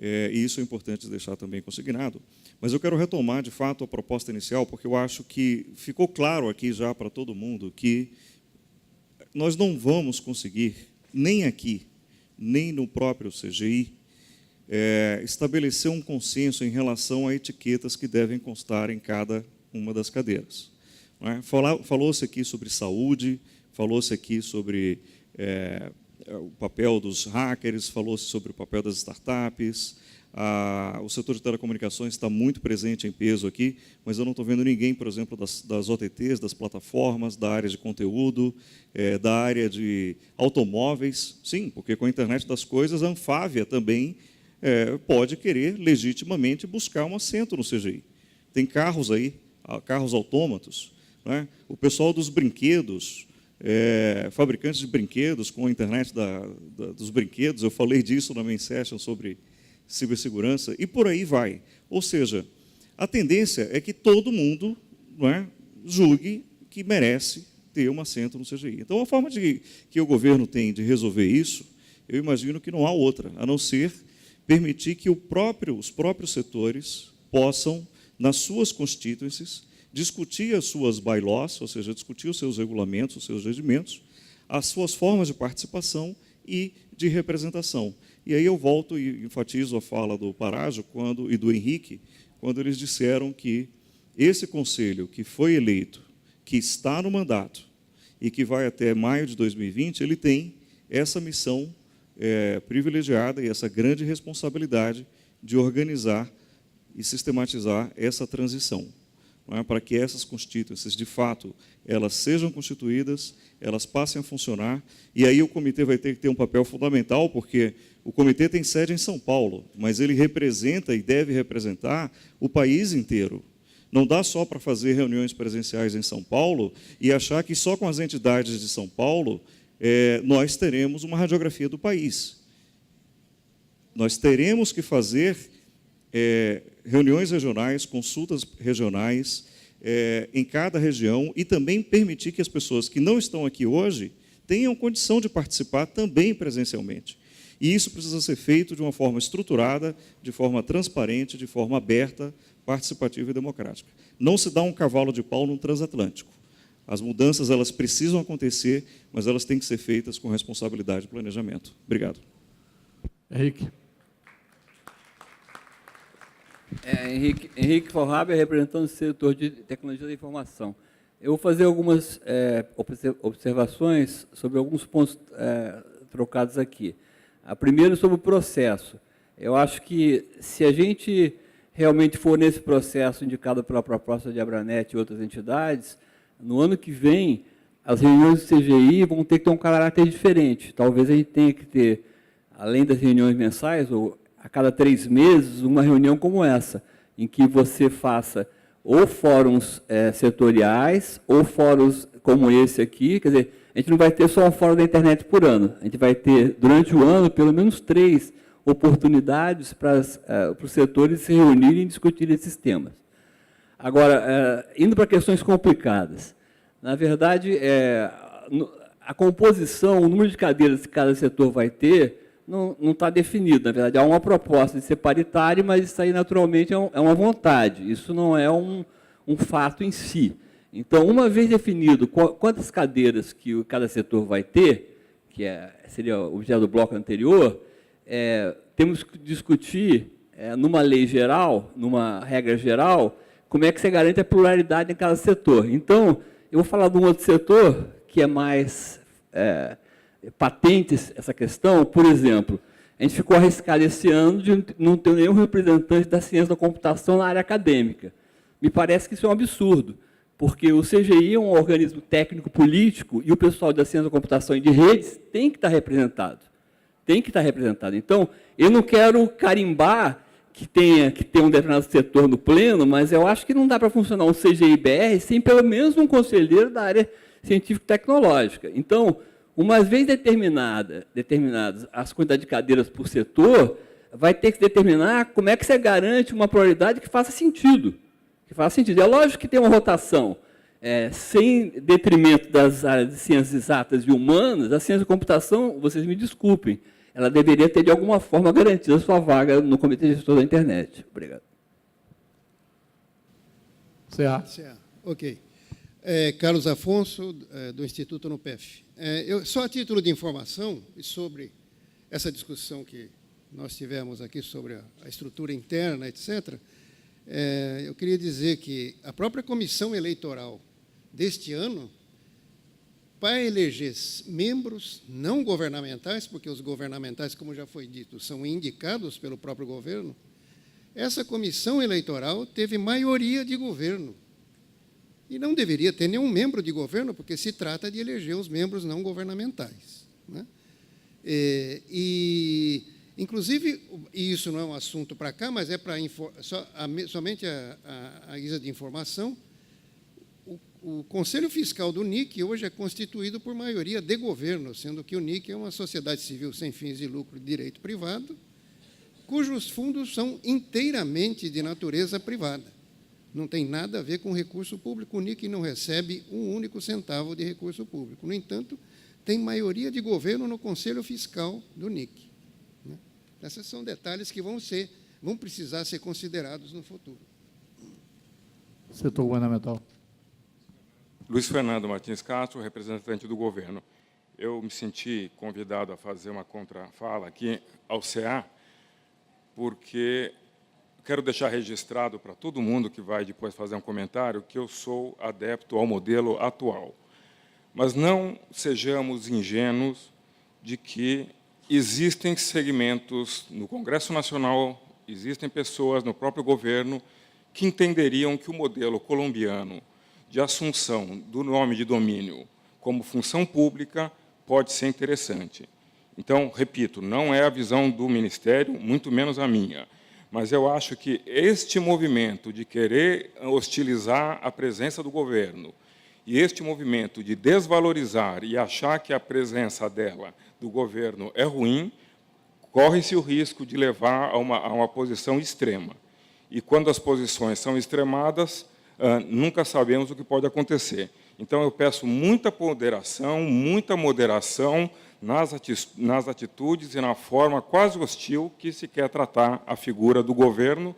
E isso é importante deixar também consignado. Mas eu quero retomar, de fato, a proposta inicial, porque eu acho que ficou claro aqui já para todo mundo que nós não vamos conseguir, nem aqui, nem no próprio CGI, estabelecer um consenso em relação a etiquetas que devem constar em cada uma das cadeiras. Falou-se aqui sobre saúde, falou-se aqui sobre o papel dos hackers, falou-se sobre o papel das startups. O setor de telecomunicações está muito presente em peso aqui, mas eu não estou vendo ninguém, por exemplo, das OTTs, das plataformas, da área de conteúdo, da área de automóveis. Sim, porque com a internet das coisas, a Anfávia também pode querer legitimamente buscar um assento no CGI. Tem carros aí, carros autômatos, né? O pessoal dos brinquedos, fabricantes de brinquedos com a internet dos brinquedos, eu falei disso na main session sobre cibersegurança, e por aí vai. Ou seja, a tendência é que todo mundo, não é, julgue que merece ter um assento no CGI. Então, a forma que o governo tem de resolver isso, eu imagino que não há outra, a não ser permitir que os próprios setores possam, nas suas constituencies, discutir as suas bylaws, ou seja, discutir os seus regulamentos, os seus regimentos, as suas formas de participação e de representação. E aí eu volto e enfatizo a fala do Parágio e do Henrique, quando eles disseram que esse conselho que foi eleito, que está no mandato e que vai até maio de 2020, ele tem essa missão privilegiada e essa grande responsabilidade de organizar e sistematizar essa transição, não é? Para que essas constituintes, de fato, elas sejam constituídas, elas passem a funcionar, e aí o comitê vai ter que ter um papel fundamental, porque o comitê tem sede em São Paulo, mas ele representa e deve representar o país inteiro. Não dá só para fazer reuniões presenciais em São Paulo e achar que só com as entidades de São Paulo nós teremos uma radiografia do país. Nós teremos que fazer reuniões regionais, consultas regionais em cada região e também permitir que as pessoas que não estão aqui hoje tenham condição de participar também presencialmente. E isso precisa ser feito de uma forma estruturada, de forma transparente, de forma aberta, participativa e democrática. Não se dá um cavalo de pau num transatlântico. As mudanças elas precisam acontecer, mas elas têm que ser feitas com responsabilidade e planejamento. Obrigado. Henrique. Henrique Forraber, representando o setor de tecnologia da informação. Eu vou fazer algumas observações sobre alguns pontos trocados aqui. A primeira sobre o processo. Eu acho que, se a gente realmente for nesse processo indicado pela proposta de Abranet e outras entidades, no ano que vem, as reuniões do CGI vão ter que ter um caráter diferente. Talvez a gente tenha que ter, além das reuniões mensais, ou a cada 3 meses, uma reunião como essa, em que você faça ou fóruns setoriais, ou fóruns como esse aqui. Quer dizer, a gente não vai ter só um fórum da internet por ano. A gente vai ter, durante o ano, pelo menos 3 oportunidades para os setores se reunirem e discutirem esses temas. Agora, indo para questões complicadas. Na verdade, a composição, o número de cadeiras que cada setor vai ter, não está definido. Na verdade, há uma proposta de ser paritário, mas isso aí, naturalmente, é uma vontade. Isso não é um fato em si. Então, uma vez definido quantas cadeiras que cada setor vai ter, que seria o objeto do bloco anterior, temos que discutir, numa lei geral, numa regra geral, como é que você garante a pluralidade em cada setor. Então, eu vou falar de um outro setor que é mais patente essa questão. Por exemplo, a gente ficou arriscado esse ano de não ter nenhum representante da ciência da computação na área acadêmica. Me parece que isso é um absurdo, porque o CGI é um organismo técnico-político e o pessoal da ciência da computação e de redes tem que estar representado. Tem que estar representado. Então, eu não quero carimbar que tem um determinado setor no pleno, mas eu acho que não dá para funcionar um CGI-BR sem pelo menos um conselheiro da área científico-tecnológica. Então, uma vez determinadas as quantidades de cadeiras por setor, vai ter que determinar como é que você garante uma pluralidade que faça sentido. É lógico que tem uma rotação, sem detrimento das áreas de ciências exatas e humanas. A ciência da computação, vocês me desculpem, ela deveria ter, de alguma forma, garantido a sua vaga no Comitê Gestor da Internet. Obrigado. CA. Ok. Carlos Afonso, do Instituto NUPEF. Só a título de informação, e sobre essa discussão que nós tivemos aqui sobre a estrutura interna, etc., eu queria dizer que a própria comissão eleitoral deste ano, para eleger membros não governamentais, porque os governamentais, como já foi dito, são indicados pelo próprio governo, essa comissão eleitoral teve maioria de governo. E não deveria ter nenhum membro de governo, porque se trata de eleger os membros não governamentais, né? Inclusive, e isso não é um assunto para cá, mas é para somente a guisa de informação, o Conselho Fiscal do NIC hoje é constituído por maioria de governo, sendo que o NIC é uma sociedade civil sem fins de lucro de direito privado, cujos fundos são inteiramente de natureza privada. Não tem nada a ver com recurso público. O NIC não recebe um único centavo de recurso público. No entanto, tem maioria de governo no Conselho Fiscal do NIC. Né? Esses são detalhes que vão precisar ser considerados no futuro. Setor governamental. Luiz Fernando Martins Castro, representante do governo. Eu me senti convidado a fazer uma contrafala aqui ao CA, porque quero deixar registrado para todo mundo que vai depois fazer um comentário que eu sou adepto ao modelo atual. Mas não sejamos ingênuos de que existem segmentos no Congresso Nacional, existem pessoas no próprio governo que entenderiam que o modelo colombiano de assunção do nome de domínio como função pública pode ser interessante. Então, repito, não é a visão do Ministério, muito menos a minha, mas eu acho que este movimento de querer hostilizar a presença do governo e este movimento de desvalorizar e achar que a presença dela, do governo, é ruim, corre-se o risco de levar a uma posição extrema. E, quando as posições são extremadas, nunca sabemos o que pode acontecer. Então, eu peço muita ponderação, muita moderação nas atitudes e na forma quase hostil que se quer tratar a figura do governo,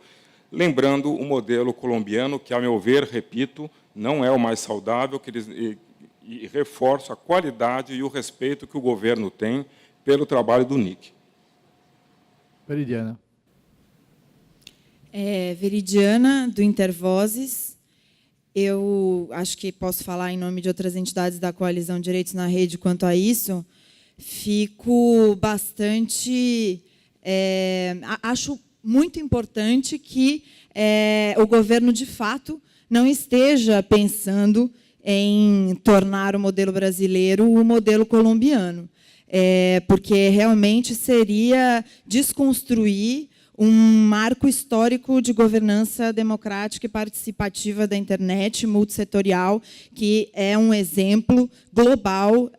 lembrando o modelo colombiano, que, a meu ver, repito, não é o mais saudável, e reforço a qualidade e o respeito que o governo tem pelo trabalho do NIC. Veridiana. Veridiana, do Intervozes. Eu acho que posso falar em nome de outras entidades da Coalizão Direitos na Rede quanto a isso. Fico bastante... acho muito importante que o governo, de fato, não esteja pensando em tornar o modelo brasileiro o modelo colombiano, porque realmente seria desconstruir um marco histórico de governança democrática e participativa da internet, multissetorial, que é um exemplo global,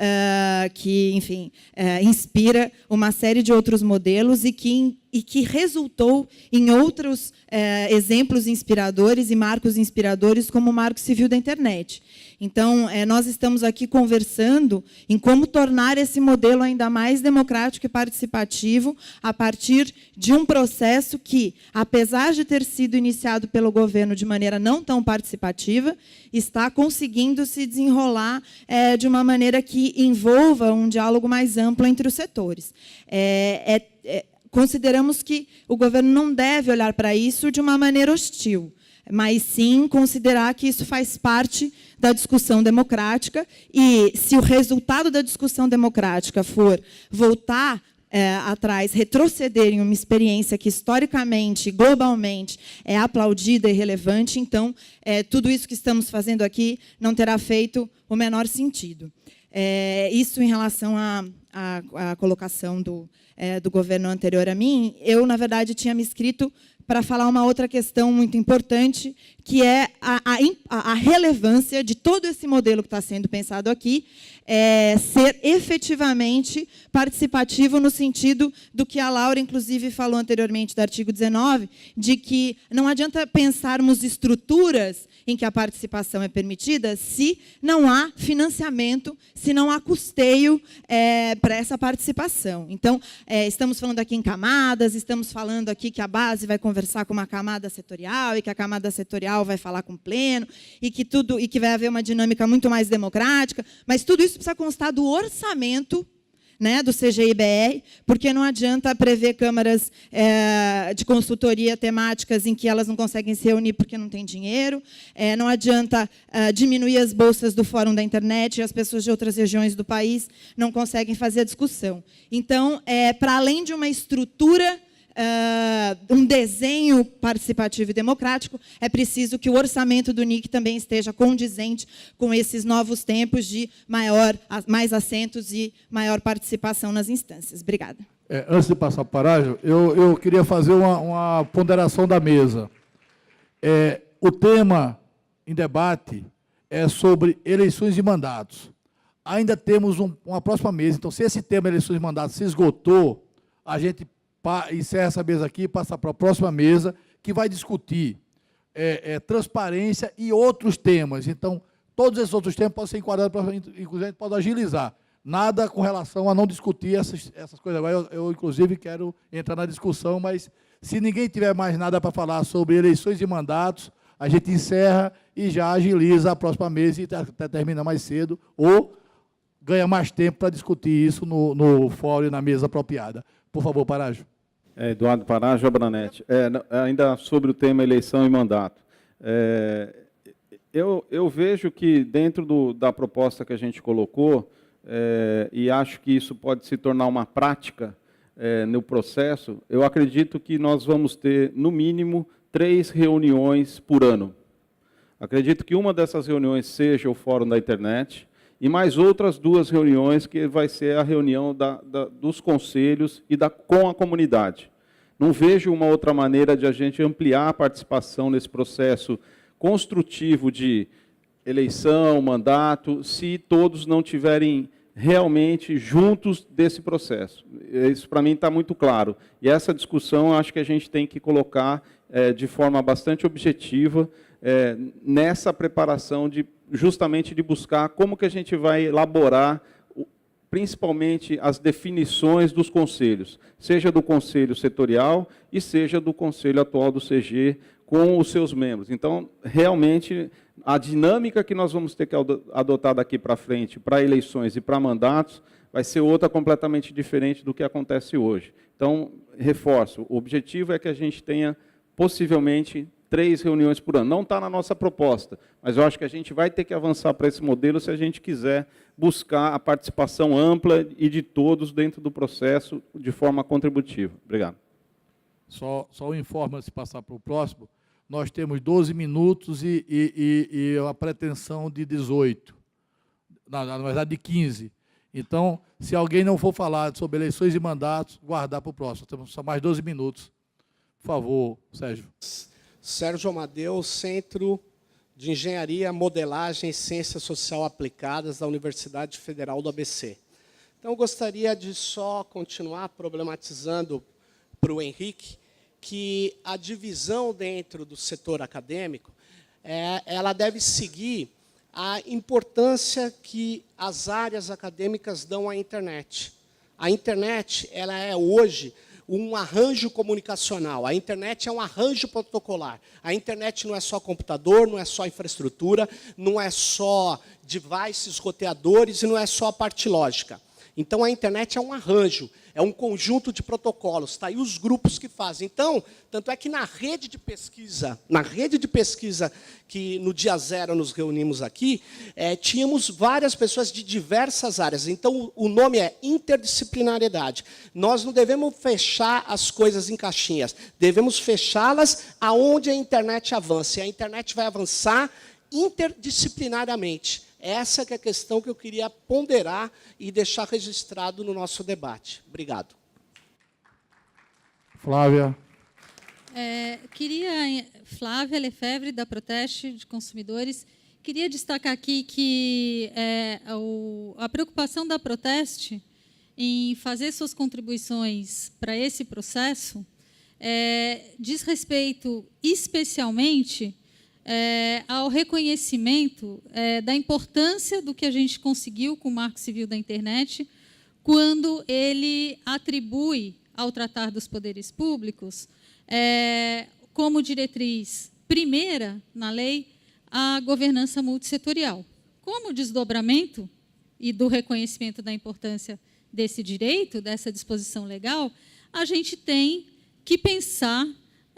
que, enfim, inspira uma série de outros modelos e que resultou em outros exemplos inspiradores e marcos inspiradores, como o Marco Civil da Internet. Então, nós estamos aqui conversando em como tornar esse modelo ainda mais democrático e participativo a partir de um processo que, apesar de ter sido iniciado pelo governo de maneira não tão participativa, está conseguindo se desenrolar de uma maneira que envolva um diálogo mais amplo entre os setores. Consideramos que o governo não deve olhar para isso de uma maneira hostil, mas sim considerar que isso faz parte da discussão democrática, e se o resultado da discussão democrática for voltar atrás, retroceder em uma experiência que, historicamente, globalmente, é aplaudida e relevante, então, tudo isso que estamos fazendo aqui não terá feito o menor sentido. Isso em relação à colocação do governo anterior a mim. Eu, na verdade, tinha me inscrito para falar uma outra questão muito importante, que é a relevância de todo esse modelo que está sendo pensado aqui, ser efetivamente participativo no sentido do que a Laura, inclusive, falou anteriormente do artigo 19, de que não adianta pensarmos estruturas em que a participação é permitida se não há financiamento, se não há custeio para essa participação. Então, estamos falando aqui em camadas, estamos falando aqui que a base vai conversar com uma camada setorial e que a camada setorial vai falar com o pleno e que vai haver uma dinâmica muito mais democrática, mas tudo isso precisa constar do orçamento, né, do CGI-BR, porque não adianta prever câmaras de consultoria temáticas em que elas não conseguem se reunir porque não tem dinheiro, não adianta diminuir as bolsas do Fórum da Internet e as pessoas de outras regiões do país não conseguem fazer a discussão. Então, para além de uma estrutura, um desenho participativo e democrático, é preciso que o orçamento do NIC também esteja condizente com esses novos tempos de mais assentos e maior participação nas instâncias. Obrigada. Antes de passar para o Parágio, eu queria fazer uma ponderação da mesa. O tema em debate é sobre eleições e mandatos. Ainda temos uma próxima mesa, então, se esse tema eleições e mandatos se esgotou, a gente encerra essa mesa aqui e passa para a próxima mesa, que vai discutir transparência e outros temas. Então, todos esses outros temas podem ser enquadrados, inclusive, a gente pode agilizar. Nada com relação a não discutir essas coisas. Agora, eu, inclusive, quero entrar na discussão, mas se ninguém tiver mais nada para falar sobre eleições e mandatos, a gente encerra e já agiliza a próxima mesa e até termina mais cedo, ou ganha mais tempo para discutir isso no fórum e na mesa apropriada. Por favor, Parágio. Eduardo Parágio, Abranet. Ainda sobre o tema eleição e mandato. Eu vejo que, dentro da proposta que a gente colocou, e acho que isso pode se tornar uma prática no processo, eu acredito que nós vamos ter, no mínimo, 3 reuniões por ano. Acredito que uma dessas reuniões seja o Fórum da Internet, e mais outras 2 reuniões, que vai ser a reunião dos conselhos e com a comunidade. Não vejo uma outra maneira de a gente ampliar a participação nesse processo construtivo de eleição, mandato, se todos não tiverem realmente juntos desse processo. Isso, para mim, está muito claro. E essa discussão, eu acho que a gente tem que colocar de forma bastante objetiva nessa preparação justamente de buscar como que a gente vai elaborar, principalmente, as definições dos conselhos, seja do conselho setorial e seja do conselho atual do CG, com os seus membros. Então, realmente, a dinâmica que nós vamos ter que adotar daqui para frente, para eleições e para mandatos, vai ser outra completamente diferente do que acontece hoje. Então, reforço, o objetivo é que a gente tenha, possivelmente, 3 reuniões por ano. Não está na nossa proposta, mas eu acho que a gente vai ter que avançar para esse modelo se a gente quiser buscar a participação ampla e de todos dentro do processo de forma contributiva. Obrigado. Só um informe, se passar para o próximo, nós temos 12 minutos e a pretensão de 18, na verdade de 15. Então, se alguém não for falar sobre eleições e mandatos, guardar para o próximo. Temos só mais 12 minutos. Por favor, Sérgio. Sérgio Amadeu, Centro de Engenharia, Modelagem e Ciência Social Aplicadas da Universidade Federal do ABC. Então, eu gostaria de só continuar problematizando para o Henrique que a divisão dentro do setor acadêmico ela deve seguir a importância que as áreas acadêmicas dão à internet. A internet ela é hoje um arranjo comunicacional. A internet é um arranjo protocolar. A internet não é só computador, não é só infraestrutura, não é só devices, roteadores e não é só a parte lógica. Então, a internet é um arranjo, é um conjunto de protocolos. Está aí os grupos que fazem. Então, tanto é que na rede de pesquisa que no dia 0 nos reunimos aqui, tínhamos várias pessoas de diversas áreas. Então, o nome é interdisciplinariedade. Nós não devemos fechar as coisas em caixinhas, devemos fechá-las aonde a internet avança. E a internet vai avançar interdisciplinariamente. Essa que é a questão que eu queria ponderar e deixar registrado no nosso debate. Obrigado. Flávia. Flávia Lefebvre, da Proteste de Consumidores. Queria destacar aqui que a preocupação da Proteste em fazer suas contribuições para esse processo diz respeito, especialmente, ao reconhecimento da importância do que a gente conseguiu com o Marco Civil da Internet, quando ele atribui ao Tratar dos Poderes Públicos, como diretriz primeira na lei, a governança multissetorial. Como desdobramento e do reconhecimento da importância desse direito, dessa disposição legal, a gente tem que pensar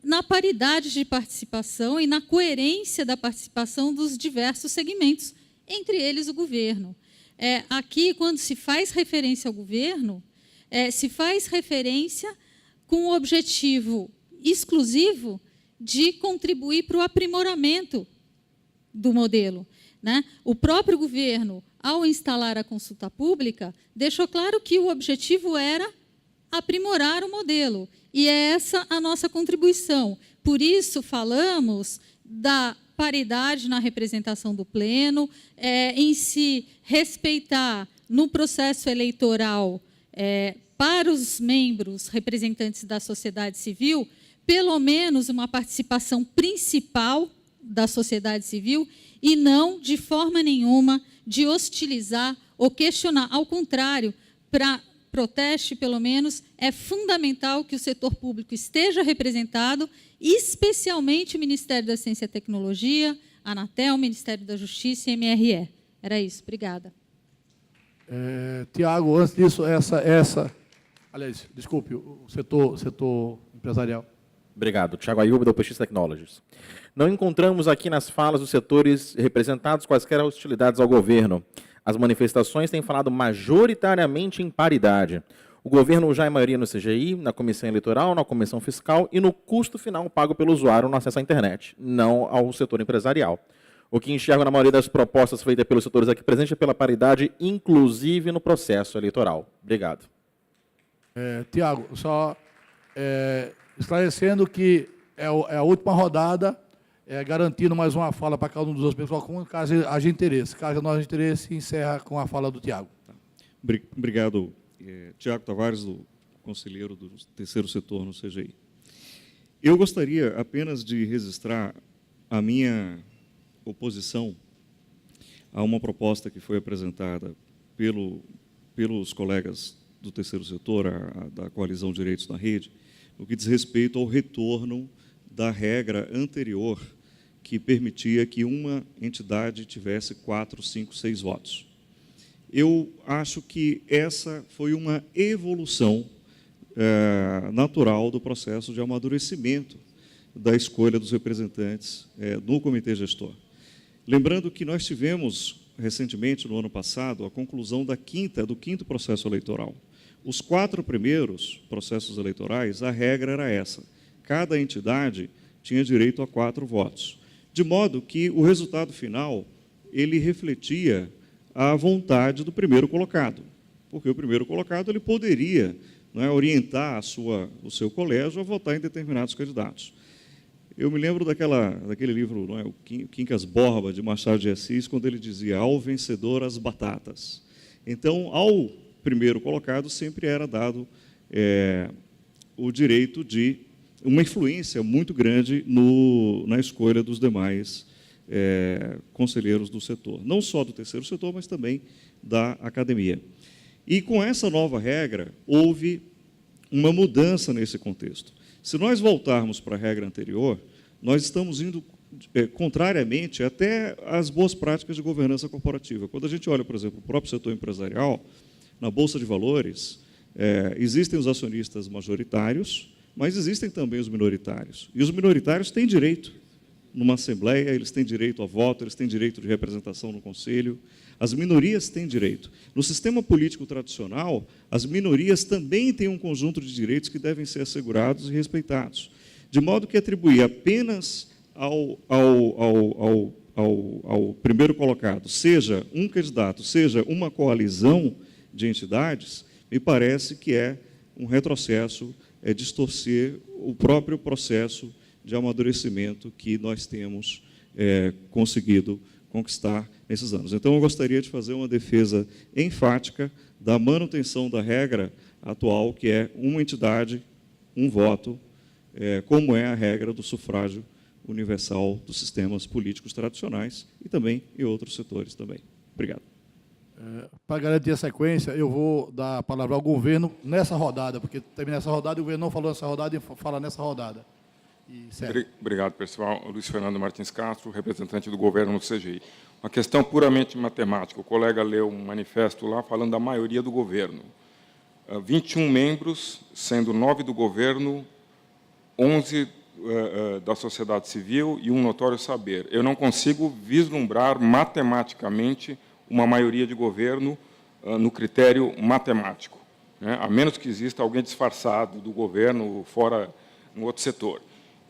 na paridade de participação e na coerência da participação dos diversos segmentos, entre eles o governo. Aqui, quando se faz referência ao governo, se faz referência com o objetivo exclusivo de contribuir para o aprimoramento do modelo, né? O próprio governo, ao instalar a consulta pública, deixou claro que o objetivo era aprimorar o modelo, e é essa a nossa contribuição. Por isso, falamos da paridade na representação do pleno, em se respeitar no processo eleitoral para os membros representantes da sociedade civil, pelo menos uma participação principal da sociedade civil, e não, de forma nenhuma, de hostilizar ou questionar. Ao contrário, para proteste, pelo menos, é fundamental que o setor público esteja representado, especialmente o Ministério da Ciência e Tecnologia, a Anatel, o Ministério da Justiça e MRE. Era isso. Obrigada. Tiago, antes disso, aliás, desculpe, o setor empresarial. Obrigado. Tiago Ayub, da UPX Technologies. Não encontramos aqui nas falas dos setores representados quaisquer hostilidades ao governo. As manifestações têm falado majoritariamente em paridade. O governo já é maioria no CGI, na comissão eleitoral, na comissão fiscal e no custo final pago pelo usuário no acesso à internet, não ao setor empresarial. O que enxergo na maioria das propostas feitas pelos setores aqui presentes é pela paridade, inclusive no processo eleitoral. Obrigado. Tiago, só esclarecendo que é a última rodada, garantindo mais uma fala para cada um dos dois pessoal, caso haja interesse. Caso não haja interesse, encerra com a fala do Tiago. Obrigado, Tiago Tavares, do conselheiro do terceiro setor no CGI. Eu gostaria apenas de registrar a minha oposição a uma proposta que foi apresentada pelos colegas do terceiro setor, da Coalizão Direitos na Rede, no que diz respeito ao retorno da regra anterior que permitia que uma entidade tivesse 4, 5, 6 votos. Eu acho que essa foi uma evolução natural do processo de amadurecimento da escolha dos representantes no comitê gestor. Lembrando que nós tivemos, recentemente, no ano passado, a conclusão do quinto processo eleitoral. Os 4 primeiros processos eleitorais, a regra era essa. Cada entidade tinha direito a 4 votos. De modo que o resultado final, ele refletia a vontade do primeiro colocado. Porque o primeiro colocado ele poderia orientar o seu colégio a votar em determinados candidatos. Eu me lembro daquele livro, o Quincas Borba, de Machado de Assis, quando ele dizia, ao vencedor as batatas. Então, ao primeiro colocado sempre era dado o direito de uma influência muito grande na escolha dos demais conselheiros do setor. Não só do terceiro setor, mas também da academia. E, com essa nova regra, houve uma mudança nesse contexto. Se nós voltarmos para a regra anterior, nós estamos indo contrariamente até às boas práticas de governança corporativa. Quando a gente olha, por exemplo, o próprio setor empresarial, na Bolsa de Valores, existem os acionistas majoritários, mas existem também os minoritários. E os minoritários têm direito numa assembleia, eles têm direito a voto, eles têm direito de representação no conselho. As minorias têm direito. No sistema político tradicional, as minorias também têm um conjunto de direitos que devem ser assegurados e respeitados. De modo que atribuir apenas ao primeiro colocado, seja um candidato, seja uma coalizão de entidades, me parece que é um retrocesso, distorcer o próprio processo de amadurecimento que nós temos conseguido conquistar nesses anos. Então, eu gostaria de fazer uma defesa enfática da manutenção da regra atual, que é uma entidade, um voto, como é a regra do sufrágio universal dos sistemas políticos tradicionais e também em outros setores também. Obrigado. Para garantir a sequência, eu vou dar a palavra ao governo nessa rodada, porque termina essa rodada e o governo não falou nessa rodada e fala nessa rodada. Obrigado, pessoal. Luiz Fernando Martins Castro, representante do governo no CGI. Uma questão puramente matemática. O colega leu um manifesto lá falando da maioria do governo. 21 membros, sendo 9 do governo, 11 da sociedade civil e um notório saber. Eu não consigo vislumbrar matematicamente uma maioria de governo no critério matemático, né? A menos que exista alguém disfarçado do governo fora no outro setor.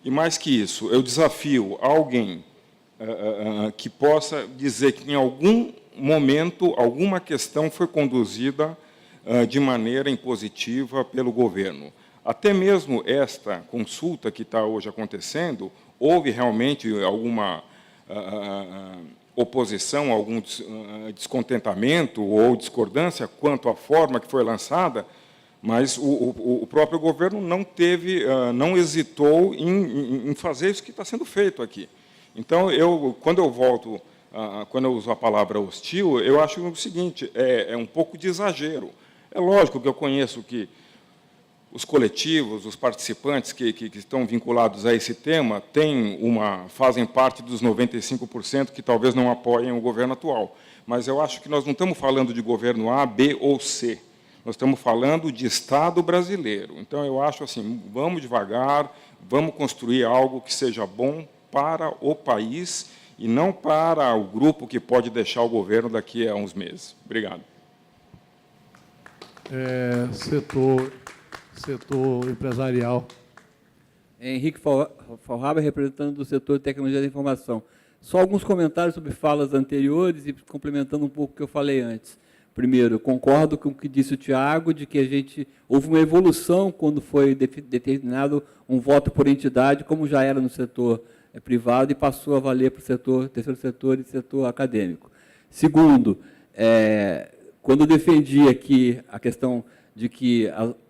E mais que isso, eu desafio alguém que possa dizer que em algum momento alguma questão foi conduzida de maneira impositiva pelo governo. Até mesmo esta consulta que está hoje acontecendo, houve realmente alguma oposição, algum descontentamento ou discordância quanto à forma que foi lançada, mas o próprio governo não hesitou em fazer isso que está sendo feito aqui. Então, quando eu uso a palavra hostil, eu acho o seguinte, é um pouco de exagero. É lógico que eu conheço que os coletivos, os participantes que estão vinculados a esse tema fazem parte dos 95% que talvez não apoiem o governo atual. Mas eu acho que nós não estamos falando de governo A, B ou C. Nós estamos falando de Estado brasileiro. Então, eu acho assim, vamos devagar, vamos construir algo que seja bom para o país e não para o grupo que pode deixar o governo daqui a uns meses. Obrigado. Setor empresarial. Henrique Forraba, representante do setor de tecnologia da informação. Só alguns comentários sobre falas anteriores e complementando um pouco o que eu falei antes. Primeiro, concordo com o que disse o Tiago, de que houve uma evolução quando foi determinado um voto por entidade, como já era no setor privado, e passou a valer para o terceiro setor e setor acadêmico. Segundo, quando eu defendi aqui a questão de que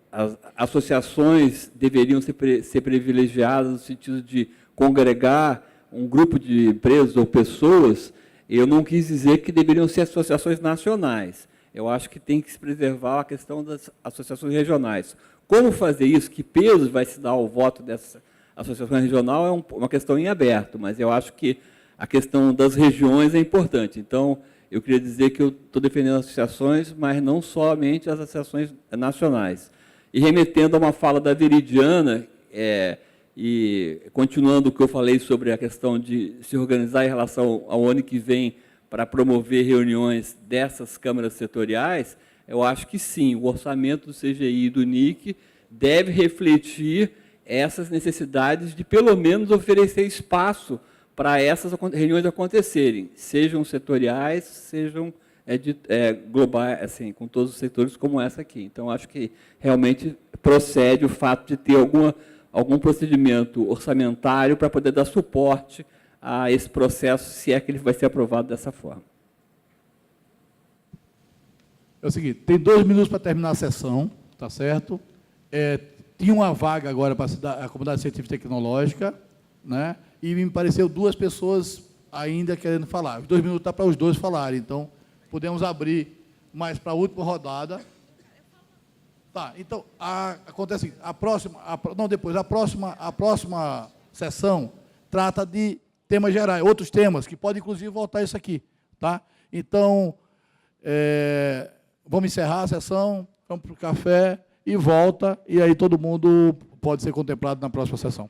as associações deveriam ser privilegiadas no sentido de congregar um grupo de empresas ou pessoas, eu não quis dizer que deveriam ser associações nacionais. Eu acho que tem que se preservar a questão das associações regionais. Como fazer isso? Que peso vai se dar ao voto dessa associação regional é uma questão em aberto, mas eu acho que a questão das regiões é importante. Então, eu queria dizer que eu estou defendendo as associações, mas não somente as associações nacionais. E remetendo a uma fala da Veridiana, e continuando o que eu falei sobre a questão de se organizar em relação ao ano que vem para promover reuniões dessas câmaras setoriais, eu acho que sim, o orçamento do CGI e do NIC deve refletir essas necessidades de, pelo menos, oferecer espaço para essas reuniões acontecerem, sejam setoriais, sejam globais, assim, com todos os setores como essa aqui. Então, acho que realmente procede o fato de ter algum procedimento orçamentário para poder dar suporte a esse processo, se é que ele vai ser aprovado dessa forma. É o seguinte, tem 2 minutos para terminar a sessão, tá certo? Tinha uma vaga agora para a comunidade científica e tecnológica, né? E me pareceu 2 pessoas ainda querendo falar. Os 2 minutos estão para os 2 falarem, então podemos abrir mais para a última rodada. Tá, então, acontece assim, a próxima sessão trata de temas gerais, outros temas, que podem, inclusive, voltar isso aqui. Tá? Então, vamos encerrar a sessão, vamos para o café e volta, e aí todo mundo pode ser contemplado na próxima sessão.